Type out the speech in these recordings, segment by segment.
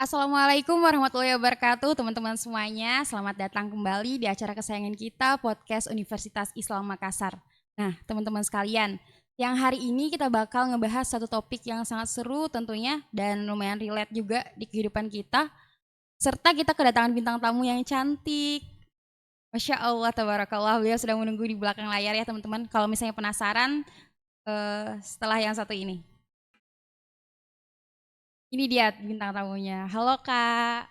Assalamualaikum warahmatullahi wabarakatuh teman-teman semuanya. Selamat datang kembali di acara kesayangan kita podcast Universitas Islam Makassar. Nah teman-teman sekalian, yang hari ini kita bakal ngebahas satu topik yang sangat seru tentunya dan lumayan relate juga di kehidupan kita. Serta kita kedatangan bintang tamu yang cantik. Masya Allah, tabarakallah, beliau sedang menunggu di belakang layar ya teman-teman. Kalau misalnya penasaran setelah yang satu ini. Ini dia bintang tamunya. Halo Kak.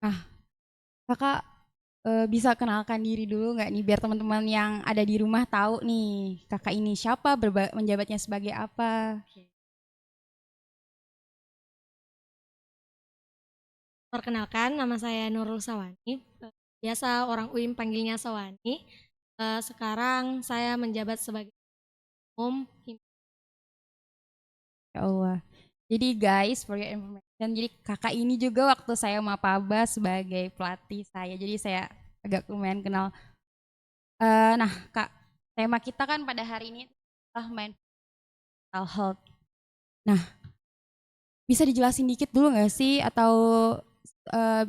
Nah, Kakak bisa kenalkan diri dulu nggak nih biar teman-teman yang ada di rumah tahu nih kakak ini siapa, menjabatnya sebagai apa? Perkenalkan, nama saya Nurul Sawani. Biasa orang UIM panggilnya Sawani. Sekarang saya menjabat sebagai umum. Ya Allah. Jadi guys, for your information, jadi kakak ini juga waktu saya mapaba sebagai pelatih saya. Jadi saya agak lumayan kenal. Nah kak, tema kita kan pada hari ini adalah mental health. Nah, bisa dijelasin dikit dulu nggak sih atau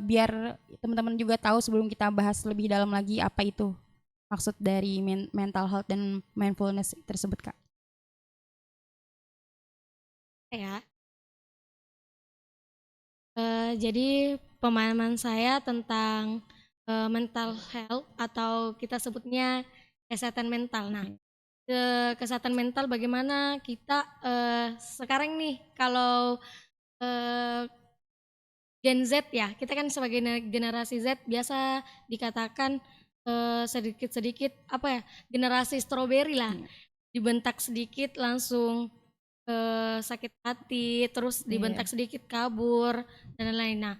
biar teman-teman juga tahu sebelum kita bahas lebih dalam lagi apa itu maksud dari mental health dan mindfulness tersebut Kak? Ya. Jadi pemahaman saya tentang mental health atau kita sebutnya kesehatan mental. Nah, kesehatan mental bagaimana kita sekarang nih kalau eh, Gen Z ya, kita kan sebagai generasi Z biasa dikatakan sedikit-sedikit apa ya, generasi stroberi lah. Iya. Dibentak sedikit langsung sakit hati, terus Iya. dibentak sedikit kabur dan lain-lain. Nah,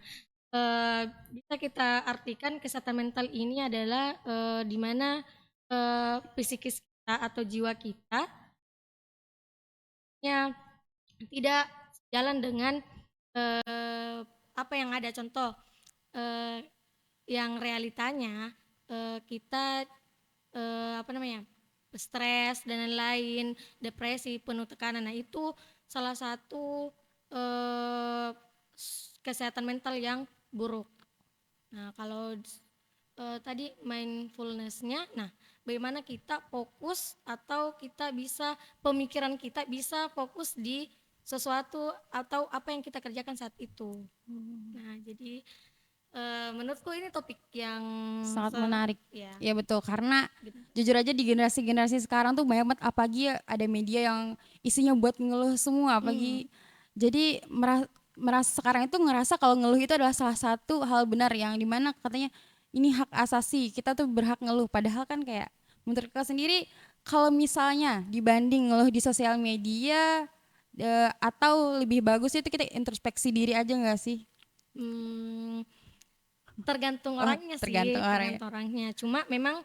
bisa kita artikan kesehatan mental ini adalah di mana psikis kita atau jiwa kita ya tidak jalan dengan apa yang ada. Contoh eh, yang realitanya kita apa namanya, stres dan lain-lain, depresi, penuh tekanan. Nah itu salah satu eh, kesehatan mental yang buruk. Nah kalau tadi mindfulnessnya, nah bagaimana kita fokus atau kita bisa pemikiran kita bisa fokus di sesuatu atau apa yang kita kerjakan saat itu. Nah jadi menurutku ini topik yang Sangat menarik. ya Ya betul, karena gitu. jujur aja di generasi-generasi sekarang tuh banyak banget apalagi ya ada media yang isinya buat ngeluh semua Hmm. apalagi jadi merasa sekarang itu ngerasa kalau ngeluh itu adalah salah satu hal benar yang dimana katanya ini hak asasi kita tuh berhak ngeluh padahal kan kayak menurut kakak sendiri kalau misalnya dibanding ngeluh di sosial media atau lebih bagus itu kita introspeksi diri aja nggak sih? Hmm, tergantung Oh, orangnya tergantung sih, orang ya. tergantung orangnya. Cuma memang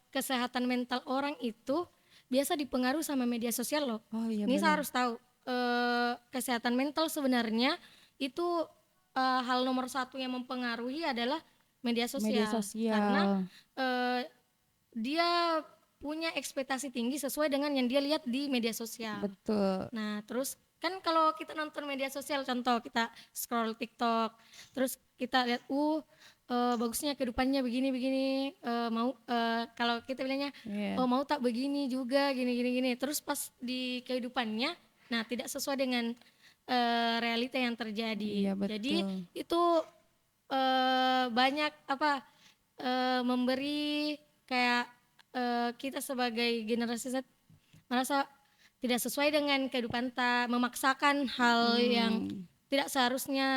kesehatan mental orang itu biasa dipengaruhi sama media sosial loh. Oh iya Ini saya benar. harus tahu kesehatan mental sebenarnya itu hal nomor satu yang mempengaruhi adalah media Media sosial, karena sosial. eh, dia punya ekspektasi tinggi sesuai dengan yang dia lihat di media sosial. Betul. Nah, terus kan kalau kita nonton media sosial, contoh kita scroll TikTok, terus kita lihat, bagusnya kehidupannya begini-begini, mau kalau kita bilangnya, Iya. oh mau tak begini juga, gini-gini-gini. Terus pas di kehidupannya, nah tidak sesuai dengan realita yang terjadi. Iya Jadi betul. itu banyak apa memberi kayak kita sebagai generasi Z merasa tidak sesuai dengan kehidupan, tak memaksakan hal yang Hmm, tidak seharusnya.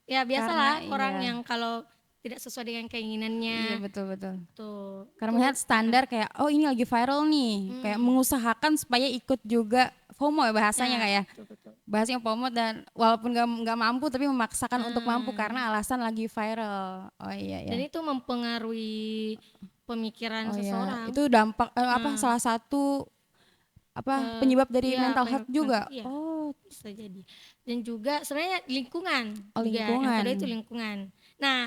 Ya karena biasalah iya. orang yang kalau tidak sesuai dengan Iya keinginannya betul betul. tuh Karena itu melihat banyak. standar kayak oh ini lagi viral nih, kayak Hmm, mengusahakan supaya ikut juga FOMO ya bahasanya ya kayak betul betul. bahasanya FOMO dan walaupun nggak mampu tapi memaksakan untuk mampu Nah, karena alasan lagi viral. Oh iya ya. dan itu mempengaruhi pemikiran Oh iya, seseorang. itu dampak apa Nah, salah satu apa penyebab dari ya mental health penyebab mental, juga. iya Oh, bisa jadi. Dan juga sebenarnya lingkungan oh juga, yang lingkungan. kedua itu lingkungan. Nah,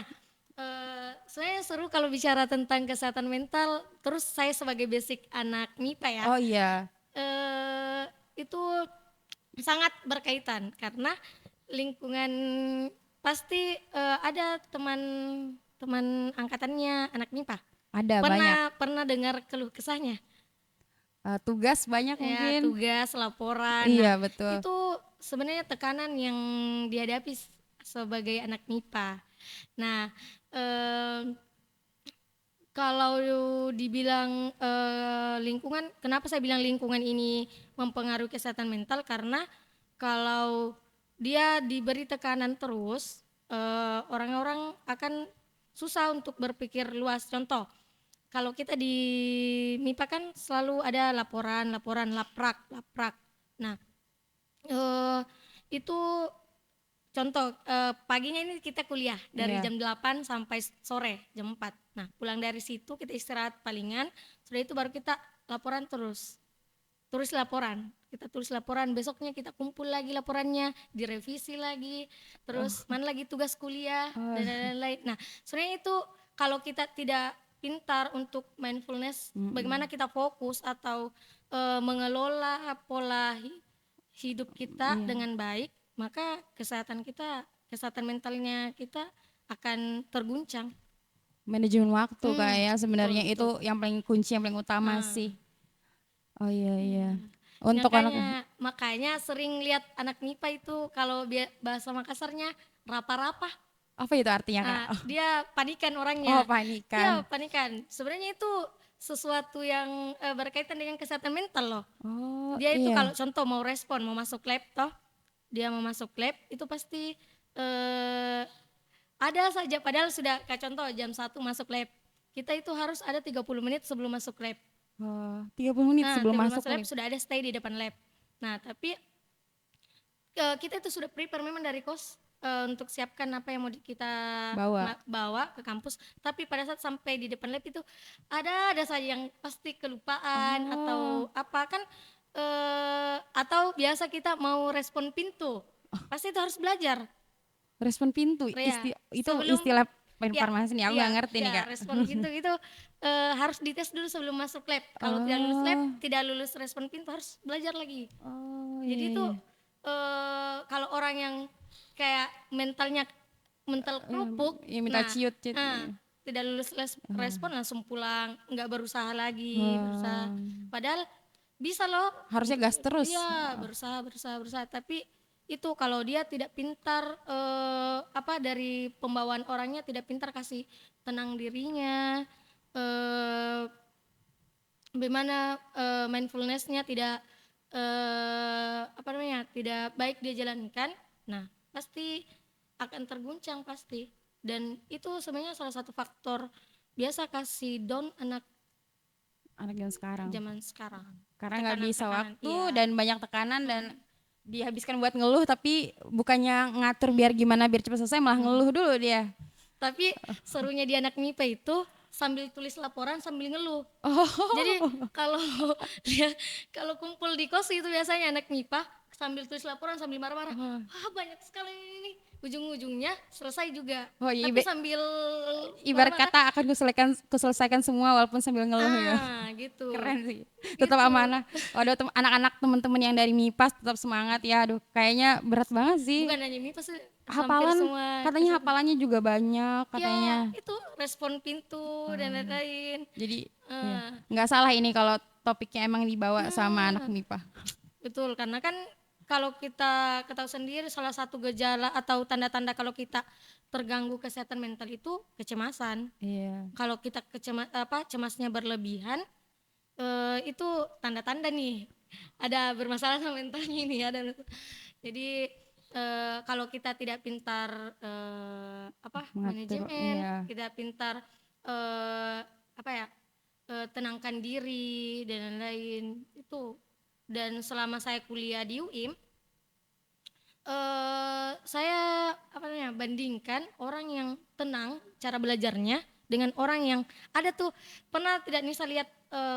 sebenarnya seru kalau bicara tentang kesehatan mental. Terus saya sebagai basic anak MIPA ya, Oh iya. itu sangat berkaitan karena lingkungan pasti ada teman angkatannya anak MIPA. Ada banyak. Pernah dengar keluh kesahnya? Tugas banyak Ya, mungkin. tugas, laporan. Nah, Iya betul. itu sebenarnya tekanan yang dihadapi sebagai anak MIPA. Nah, kalau dibilang lingkungan, kenapa saya bilang lingkungan ini mempengaruhi kesehatan mental? Karena kalau dia diberi tekanan terus, orang-orang akan susah untuk berpikir luas. Contoh, kalau kita di MIPA kan selalu ada laporan, laprak. Nah, eh, itu contoh paginya ini kita kuliah dari Iya. jam 8 sampai sore jam 4. Nah, pulang dari situ kita istirahat palingan, sudah itu baru kita laporan terus. Tulis laporan. Kita tulis laporan, besoknya kita kumpul lagi laporannya, direvisi lagi, terus Oh, mana lagi tugas kuliah oh. dan lain-lain. Nah, sebenarnya itu kalau kita tidak pintar untuk mindfulness, bagaimana kita fokus atau mengelola pola hidup kita Iya. dengan baik, maka kesehatan mentalnya kita akan terguncang. Manajemen waktu Hmm, kayak betul sebenarnya itu betul. yang paling kunci, yang paling utama Nah, sih. Oh iya iya. iya. Untuk anak Makanya sering lihat anak MIPA itu kalau bahasa Makassarnya rapa-rapa. apa itu artinya Kak? Ah, dia panikan Oh, orangnya. Ya, panikan. panikan. Sebenarnya itu sesuatu yang berkaitan dengan kesehatan mental loh. Oh Dia itu kalau iya. contoh mau respon, mau masuk lab toh, dia mau masuk lab itu pasti eh, ada saja padahal sudah kayak contoh jam 1 masuk lab. Kita itu harus ada 30 menit sebelum masuk lab. Oh, 30 menit Nah, sebelum sebelum masuk masuk lab lift. sudah ada stay di depan lab. Nah, tapi kita itu sudah prepare memang dari kos untuk siapkan apa yang mau kita Bawa. bawa ke kampus. Tapi pada saat sampai di depan lab itu ada saja yang pasti kelupaan Oh, atau apa kan atau biasa kita mau respon pintu. Pasti itu harus belajar. respon pintu. Ya, Itu sebelum istilah ya informasi nih. Aku nggak ngerti nih ya Kak. respon pintu itu harus dites dulu sebelum masuk lab. Kalau tidak lulus lab, Oh, tidak lulus respon pintu harus belajar lagi. oh Jadi iya itu iya. kalau orang yang kayak mental kerupuk, Iya minta nah, ciut ciut. tidak lulus respon langsung pulang, nggak berusaha lagi, berusaha. Oh, Padahal bisa loh, harusnya gas terus. iya berusaha. Tapi itu kalau dia tidak pintar apa dari pembawaan orangnya tidak pintar kasih tenang dirinya, eh, bagaimana mindfulnessnya tidak apa namanya tidak baik dia jalankan, nah pasti akan terguncang pasti. Dan itu sebenarnya salah satu faktor biasa kasih down anak Anak yang sekarang. zaman sekarang. Karena nggak bisa Tekanan-tekanan, waktu iya. dan banyak tekanan dan dihabiskan buat ngeluh, tapi bukannya ngatur biar gimana biar cepat selesai, malah ngeluh dulu dia. Tapi serunya di anak MIPA itu sambil tulis laporan sambil ngeluh. Jadi Oh, kalau dia kalau kumpul di kos itu biasanya anak MIPA sambil tulis laporan sambil marah-marah. Wah, banyak sekali ini. Ujung-ujungnya selesai juga. oh iya, Tapi sambil ibarat marah-marah. kata akan kuselesaikan semua walaupun sambil ngeluh ya. Gitu. Keren sih, tetap Gitu. amanah. Waduh, anak-anak teman-teman yang dari MIPAS tetap semangat ya. Aduh, kayaknya berat banget sih. Bukan hanya MIPA sih, hampir Hafalan, semua katanya kesehatan. hafalannya juga banyak Ya, katanya. itu respon pintu dan lain-lain. Jadi ya, Eh, nggak salah ini kalau topiknya emang dibawa sama anak MIPA. Betul, karena kan kalau kita ketahui sendiri salah satu gejala atau tanda-tanda kalau kita terganggu kesehatan mental itu kecemasan. Iya. Kalau kita cemasnya berlebihan, itu tanda-tanda nih ada bermasalah sama mentalnya ini ada. Jadi kalau kita tidak pintar Mengatur, manajemen, iya. tidak pintar eh, apa ya tenangkan diri dan lain-lain itu. Dan selama saya kuliah di UIM, saya apa namanya bandingkan orang yang tenang cara belajarnya dengan orang yang ada tuh pernah tidak Nisa lihat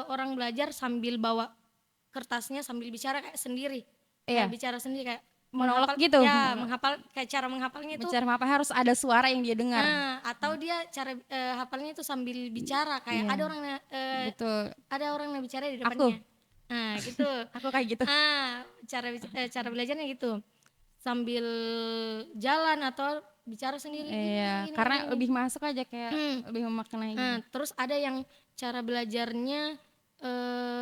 orang belajar sambil bawa kertasnya sambil bicara kayak sendiri, kayak Iya, bicara sendiri kayak monolog menghafal, gitu. ya menghafal kayak cara menghafalnya itu. Bicara apa harus ada suara yang dia dengar. Atau dia cara hafalnya itu sambil bicara kayak Iya, betul. ada orang yang bicara di Aku, depannya. Nah, gitu. aku kayak gitu. Cara belajarnya gitu. sambil jalan atau bicara sendiri Iya, gini, karena gini. lebih masuk aja kayak Hmm. lebih memaknai gitu. Nah, terus ada yang cara belajarnya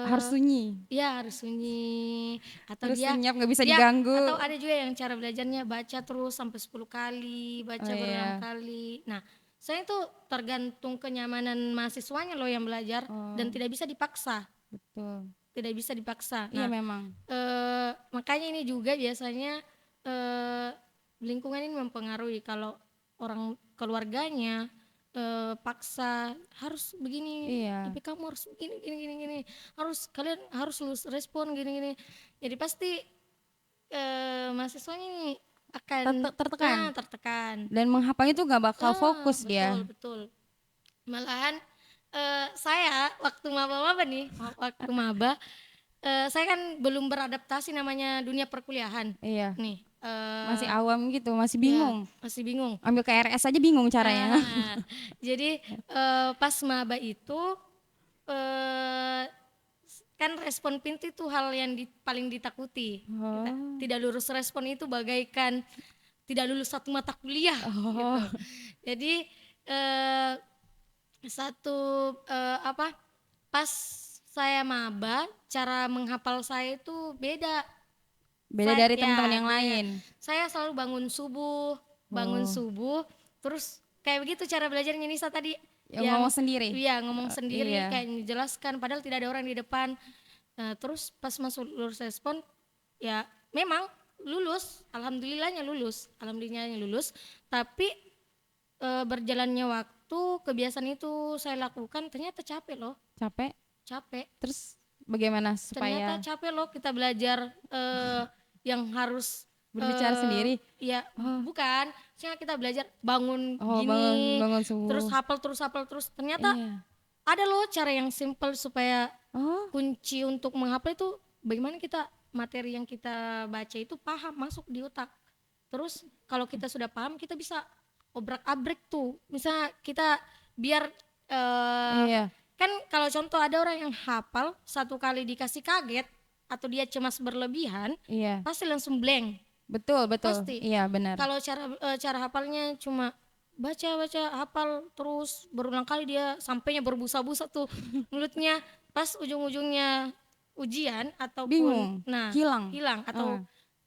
Harus sunyi, ya harus sunyi atau terus dia senyap nggak bisa dia atau diganggu. ada juga yang cara belajarnya baca terus sampai 10 kali, Oh baca berulang iya. kali. Nah, saya itu tergantung kenyamanan mahasiswanya loh yang belajar dan Oh, tidak bisa dipaksa, betul. tidak bisa dipaksa. Iya Nah, memang. makanya ini juga biasanya eh, lingkungan ini mempengaruhi kalau orang keluarganya paksa harus begini, Iya. IP kamu harus gini gini gini gini, harus kalian harus lulus respon gini gini, jadi pasti mahasiswanya ini akan Tertekan. tertekan. Dan menghafal itu nggak bakal fokus Betul dia. betul. Malahan saya waktu maba-maba nih, waktu maba saya kan belum beradaptasi namanya dunia perkuliahan Iya. nih. Masih awam gitu, masih Ya bingung. masih bingung. Ambil KRS aja bingung caranya. Ah, jadi pas maba itu eh, kan respon pintu itu hal yang paling ditakuti. Kita Oh. tidak lulus respon itu bagaikan tidak lulus satu mata kuliah gitu. Oh. Jadi eh, satu pas saya maba cara menghafal saya itu beda. Beda dari teman-teman Ya yang beda. lain. Saya selalu bangun Oh. subuh, terus kayak begitu cara belajarnya Nisa tadi, Yang yang ngomong sendiri. iya ngomong sendiri Iya. kayak menjelaskan padahal tidak ada orang di depan. Nah, terus pas masuk lulus respon, ya memang alhamdulillahnya lulus, tapi berjalannya waktu kebiasaan itu saya lakukan ternyata capek loh, Capek. capek. Terus bagaimana Ternyata supaya capek loh kita belajar yang harus berbicara sendiri? ya Oh. bukan, misalnya kita belajar bangun Oh, gini bangun terus subuh. hafal terus. Ternyata Iya. ada loh cara yang simple supaya Oh, kunci untuk menghafal itu bagaimana kita materi yang kita baca itu paham masuk di otak. Terus kalau kita sudah paham kita bisa obrak-abrik tuh. Misalnya kita biar iya. kan kalau contoh ada orang yang hafal satu kali dikasih kaget atau dia cemas berlebihan Iya. pasti langsung blank Betul, betul. pasti. Iya, benar. Kalau cara hafalnya cuma baca hafal terus berulang kali dia sampainya berbusa-busa tuh mulutnya pas ujung-ujungnya ujian ataupun Bingung, hilang. hilang atau Eh.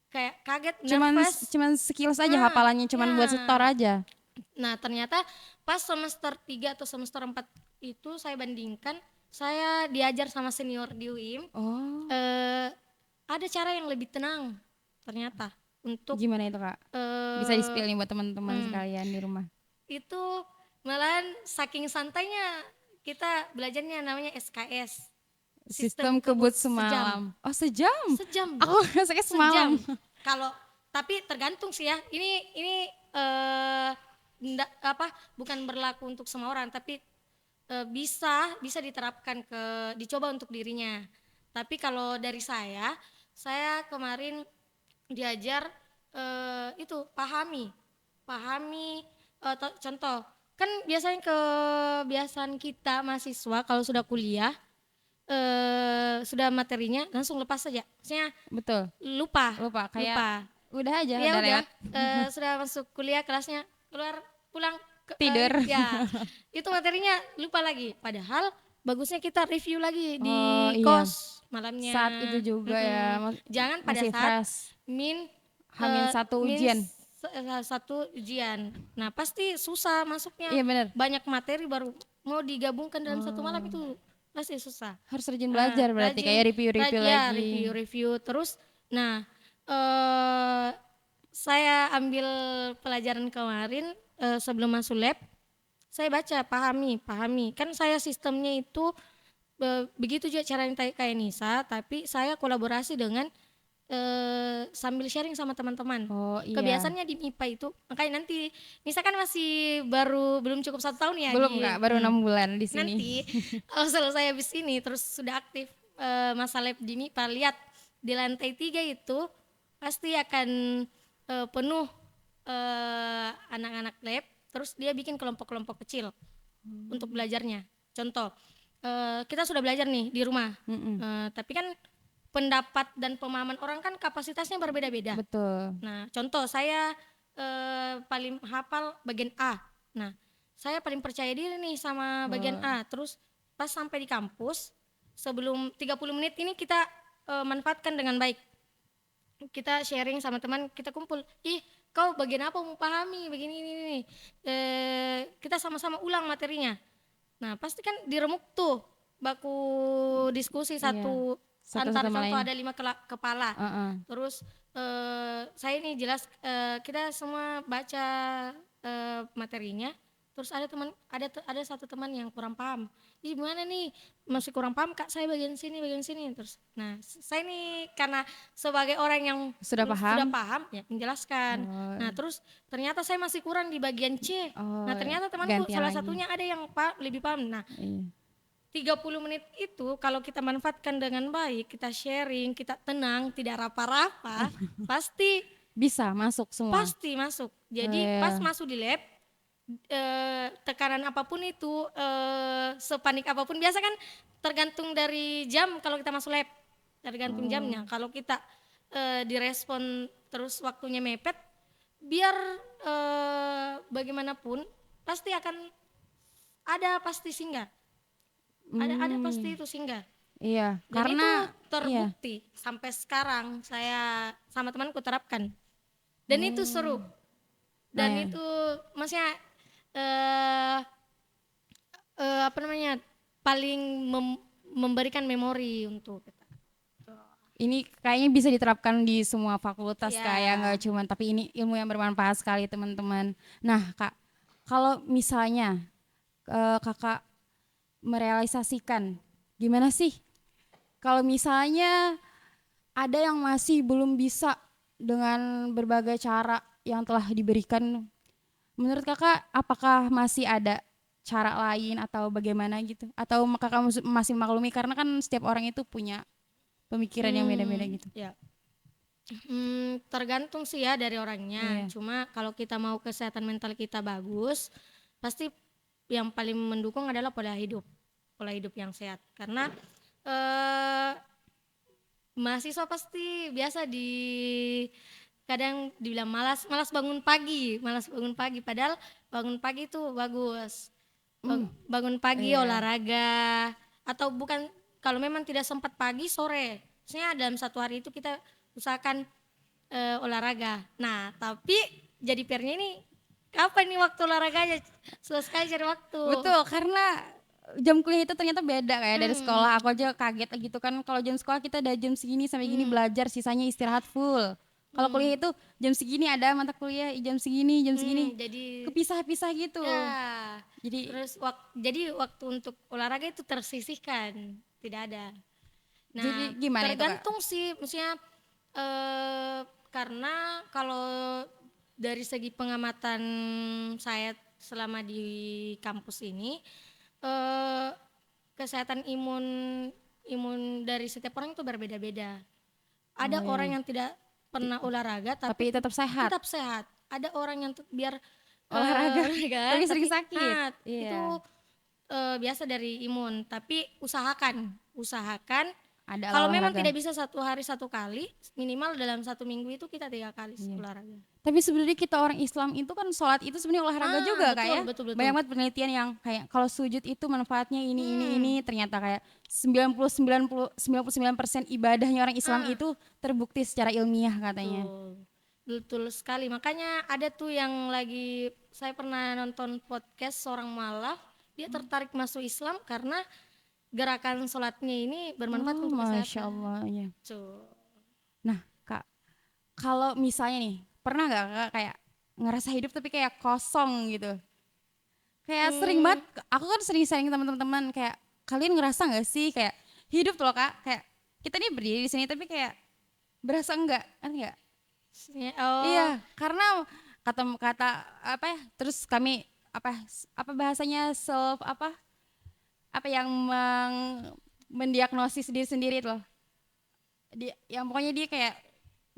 kayak kaget Cuman nervous. cuman sekilas aja hafalannya, cuman buat setor Ya. aja. Nah, ternyata pas semester 3 atau semester 4 itu saya bandingkan, saya diajar sama senior di UIM, Oh, ada cara yang lebih tenang ternyata untuk gimana itu, Kak? Bisa di-spill nih buat teman-teman hmm, sekalian di rumah. itu malahan saking santainya kita belajarnya namanya SKS, Sistem kebut sejam. semalam. Oh, sejam? Sejam. Aku rasanya semalam. Kalau tapi tergantung sih ya. Ini bukan berlaku untuk semua orang, tapi bisa diterapkan dicoba untuk dirinya. Tapi kalau dari saya kemarin diajar itu pahami contoh kan biasanya kebiasaan kita mahasiswa kalau sudah kuliah sudah materinya langsung lepas saja, maksudnya Betul. lupa Lupa kayak lupa udah aja, ya udah udah lewat. sudah masuk kuliah kelasnya keluar pulang Tidur. ya itu materinya lupa lagi, padahal bagusnya kita review lagi di Oh, iya. kos malamnya Saat itu juga ya. jangan pada Masih saat fresh. Hamin satu ujian. satu ujian. Nah pasti susah masuknya. Iya benar. Banyak materi baru mau digabungkan dalam satu malam itu pasti susah. Harus rajin belajar berarti Rajin, kayak review-review ya, lagi. review terus. Nah saya ambil pelajaran kemarin sebelum masuk lab. Saya baca, pahami. Kan saya sistemnya itu begitu juga cara yang kayak Nisa, tapi saya kolaborasi dengan sambil sharing sama teman-teman. Oh iya. Kebiasaannya di MIPA itu, makanya nanti Nisa kan masih belum cukup 1 tahun ya. Belum Kak, baru 6 bulan di sini. Nanti kalau selesai habis ini terus sudah aktif masa lab di MIPA, lihat di lantai 3 itu pasti akan penuh anak-anak lab. Terus dia bikin kelompok-kelompok kecil untuk belajarnya. Contoh, kita sudah belajar nih di rumah, tapi kan pendapat dan pemahaman orang kan kapasitasnya berbeda-beda. Betul. Nah, contoh saya paling hafal bagian A. Nah, saya paling percaya diri nih sama bagian A. Terus pas sampai di kampus, sebelum 30 menit ini kita manfaatkan dengan baik. Kita sharing sama teman, kita kumpul. Ih, kau bagian apa mau pahami begini ini. Kita sama-sama ulang materinya. Nah, pasti kan diremuk tuh baku diskusi Iya. Satu antara sama contoh lain. ada 5 kepala. Heeh. Terus saya ini jelas kita semua baca materinya. Terus ada satu teman yang kurang paham. Ih, gimana nih? Masih kurang paham Kak, saya bagian sini. Terus nah, saya ini karena sebagai orang yang Sudah sudah paham? paham ya menjelaskan. Oh, Nah, terus ternyata saya masih kurang di bagian C. oh, Nah, ternyata temanku gantian salah lagi. satunya ada yang lebih paham. Nah, Iya. 30 menit itu kalau kita manfaatkan dengan baik, kita sharing, kita tenang, tidak rapa-rapa, pasti Bisa masuk semua. pasti masuk. Oh, Jadi iya. pas masuk di lab, tekanan apapun itu, sepanik apapun, biasa kan tergantung dari jam kalau kita masuk lab, tergantung jamnya. Kalau kita direspon terus waktunya mepet, biar bagaimanapun pasti akan pasti singgah. Ada pasti itu singgah. Iya, Dan karena itu iya. terbukti sampai sekarang saya sama temanku terapkan. Dan itu seru. Dan Nah, itu maksudnya apa namanya? Paling memberikan memori untuk kita. ini kayaknya bisa diterapkan di semua fakultas Iya. kayak nggak cuman, tapi ini ilmu yang bermanfaat sekali teman-teman. Nah Kak, kalau misalnya Kakak merealisasikan, gimana sih kalau misalnya ada yang masih belum bisa dengan berbagai cara yang telah diberikan, menurut Kakak apakah masih ada cara lain atau bagaimana gitu? Atau Kakak masih maklumi karena kan setiap orang itu punya pemikiran yang beda-beda gitu. Ya. Tergantung sih ya dari orangnya. Iya. Cuma kalau kita mau kesehatan mental kita bagus, pasti yang paling mendukung adalah pola hidup yang sehat. Karena mahasiswa pasti biasa kadang dibilang malas bangun pagi, padahal bangun pagi itu bagus. Bangun pagi Iya. olahraga, atau bukan, kalau memang tidak sempat pagi, sore. Maksudnya dalam satu hari itu kita usahakan olahraga. Nah, tapi jadi PR-nya ini kapan nih waktu olahraganya? Selesai cari waktu. Betul, karena jam kuliah itu ternyata beda kayak dari sekolah. Aku aja kaget gitu kan, kalau jam sekolah kita ada jam segini sampai gini belajar, sisanya istirahat full. Kalau kuliah itu jam segini ada mata kuliah, jam segini, Jadi kepisah-pisah gitu. ya, Jadi terus jadi waktu untuk olahraga itu tersisihkan, tidak ada. Nah, jadi gimana itu Kak? tergantung sih, maksudnya karena kalau dari segi pengamatan saya selama di kampus ini, kesehatan imun dari setiap orang itu berbeda-beda. Ada orang yang tidak pernah olahraga Tapi tetap sehat. tetap sehat. Ada orang yang biar Olahraga, tapi sering tapi sakit. sehat. Iya. Itu biasa dari imun, tapi usahakan Ada kalau memang olahraga. tidak bisa satu hari satu kali, minimal dalam satu minggu itu kita 3 kali olahraga. Tapi sebenarnya kita orang Islam itu kan sholat itu sebenarnya olahraga juga betul, Kak ya. betul. Banyak banget penelitian yang kayak kalau sujud itu manfaatnya ini ternyata kayak 99% ibadahnya orang Islam itu terbukti secara ilmiah katanya. Betul sekali. Makanya ada tuh yang lagi, saya pernah nonton podcast seorang mualaf, dia tertarik masuk Islam karena gerakan sholatnya ini bermanfaat untuk kesehatan. Masya Allah ya. Tuh. Nah Kak, kalau misalnya nih pernah nggak Kak kayak ngerasa hidup tapi kayak kosong gitu? Kayak sering banget, aku kan sering sharing sama teman-teman kayak kalian ngerasa nggak sih kayak hidup loh Kak, kayak kita nih berdiri di sini tapi kayak berasa enggak, kan enggak? Oh, Iya, karena kata apa ya? Terus kami apa bahasanya self apa yang mendiagnosis diri sendiri loh. Yang pokoknya dia kayak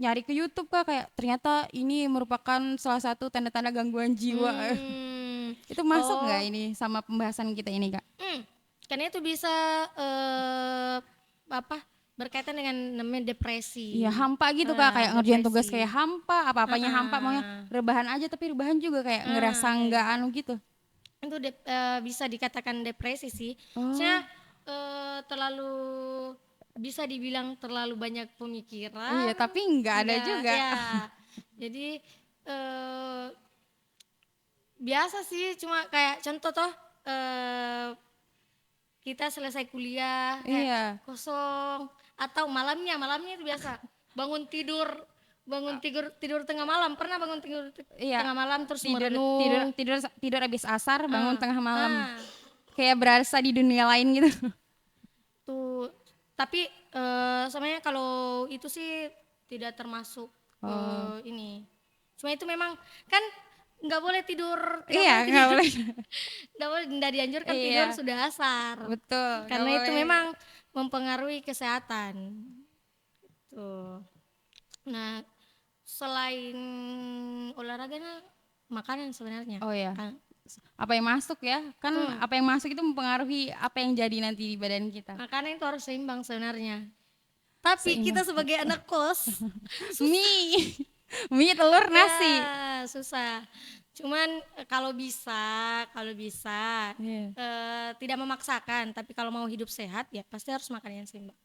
nyari ke YouTube Kak, kayak ternyata ini merupakan salah satu tanda-tanda gangguan jiwa. Itu masuk nggak ini sama pembahasan kita ini Kak? karena itu bisa berkaitan dengan namanya depresi. Iya hampa gitu Kak, kayak ngerjain tugas Depresi. kayak hampa, apa-apanya hampa, maunya Heeh. rebahan aja tapi rebahan juga kayak ngerasa Kayak nggak gitu. anu gitu. Itu bisa dikatakan depresi sih. Maksudnya Oh, terlalu bisa dibilang terlalu banyak iya pemikiran, tapi nggak ada enggak juga. ya. Jadi eh, biasa sih cuma kayak contoh toh eh, kita selesai kuliah kayak Iya, kosong atau malamnya itu biasa bangun tidur tidur tengah malam pernah bangun tidur iya. tengah malam terus Tidur tidur merenung. tidur tidur habis asar, bangun Ah, tengah malam. ah, Kayak berasa di dunia lain gitu. tuh tapi sebenarnya kalau itu sih tidak termasuk Oh, ini cuma itu memang kan nggak boleh tidur tidak iya boleh nggak tidur boleh. nggak boleh nggak dianjurkan tidur Iya, sudah asar betul, nggak karena itu boleh. memang mempengaruhi kesehatan tuh. Nah, selain olahraga nah, makanan sebenarnya. Oh ya, Kan, apa yang masuk ya? Kan hmm, apa yang masuk itu mempengaruhi apa yang jadi nanti di badan kita. makanan itu harus seimbang sebenarnya. Tapi kita Seimbang. sebagai anak kos susah. Mie, mie telur nasi. Ya, susah. Cuman kalau bisa Iya. tidak memaksakan, tapi kalau mau hidup sehat ya pasti harus makan yang seimbang.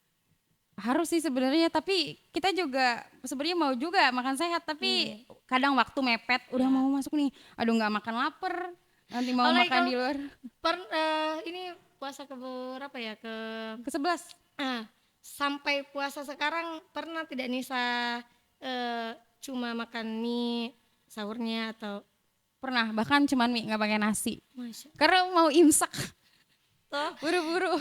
Harus sih sebenarnya, tapi kita juga sebenarnya mau juga makan sehat, tapi Hmm. kadang waktu mepet, udah Ya. mau masuk nih, aduh nggak makan lapar, nanti mau Apalagi makan kalau di luar. ini puasa ke berapa ya? Ke 11 Ah, sampai puasa sekarang pernah tidak Nisa cuma makan mie sahurnya atau pernah, bahkan cuman mie nggak pakai nasi, Masya karena mau imsak, toh. buru-buru.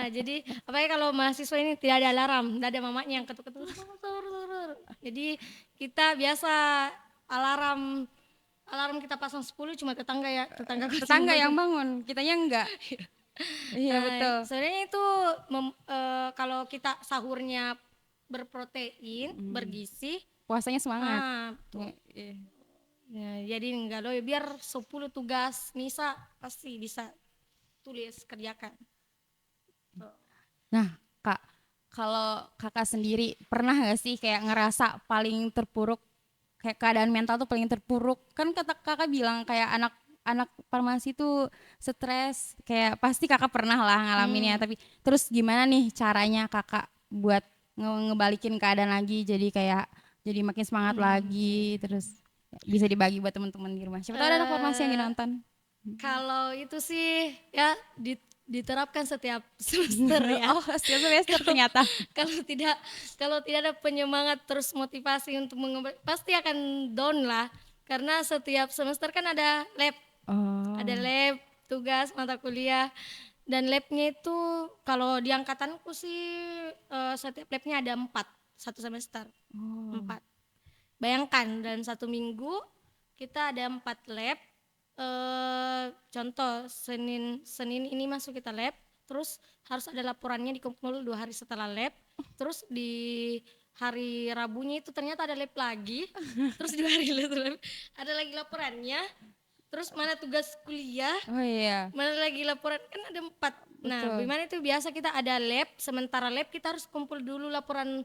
Jadi apalagi kalau mahasiswa ini tidak ada alarm, tidak ada mamanya yang ketuk-ketuk sahur, sahur, sahur. Jadi kita biasa alarm alarm kita pasang 10 cuma tetangga kos yang Tetangga yang bangun. bangun, kitanya enggak. Iya betul. Sebenarnya itu kalau kita sahurnya berprotein, bergizi, Puasanya semangat. tuh. Iya. Ya, jadi enggak loh biar 10 tugas Nisa pasti bisa tulis kerjakan. Nah, Kak, kalau Kakak sendiri pernah nggak sih kayak ngerasa paling terpuruk, kayak keadaan mental tuh paling terpuruk? Kan kata Kakak bilang kayak anak farmasi tuh stres, kayak pasti Kakak pernah lah ngalaminnya. Hmm. Tapi terus gimana nih caranya Kakak buat ngebalikin keadaan lagi, jadi kayak jadi makin semangat lagi, terus bisa dibagi buat teman-teman di rumah. Siapa tahu ada anak farmasi yang Eh, nonton. Kalau itu sih ya diterapkan setiap semester ya. Oh, setiap semester ternyata. Kalau tidak kalau tidak ada penyemangat terus motivasi untuk pasti akan down lah. Karena setiap semester kan Oh, ada lab, tugas mata kuliah dan labnya itu kalau di angkatanku sih setiap labnya ada 4 satu semester oh. 4. Bayangkan dalam 1 minggu kita ada 4 lab. Contoh Senin ini masuk kita lab, terus harus ada laporannya dikumpul 2 hari setelah lab, terus di hari Rabunya itu ternyata ada lab lagi, terus 2 hari lab ada lagi laporannya, terus mana tugas kuliah, Oh iya, mana lagi laporan kan ada 4. Nah, betul. gimana itu biasa kita ada lab, sementara lab kita harus kumpul dulu laporan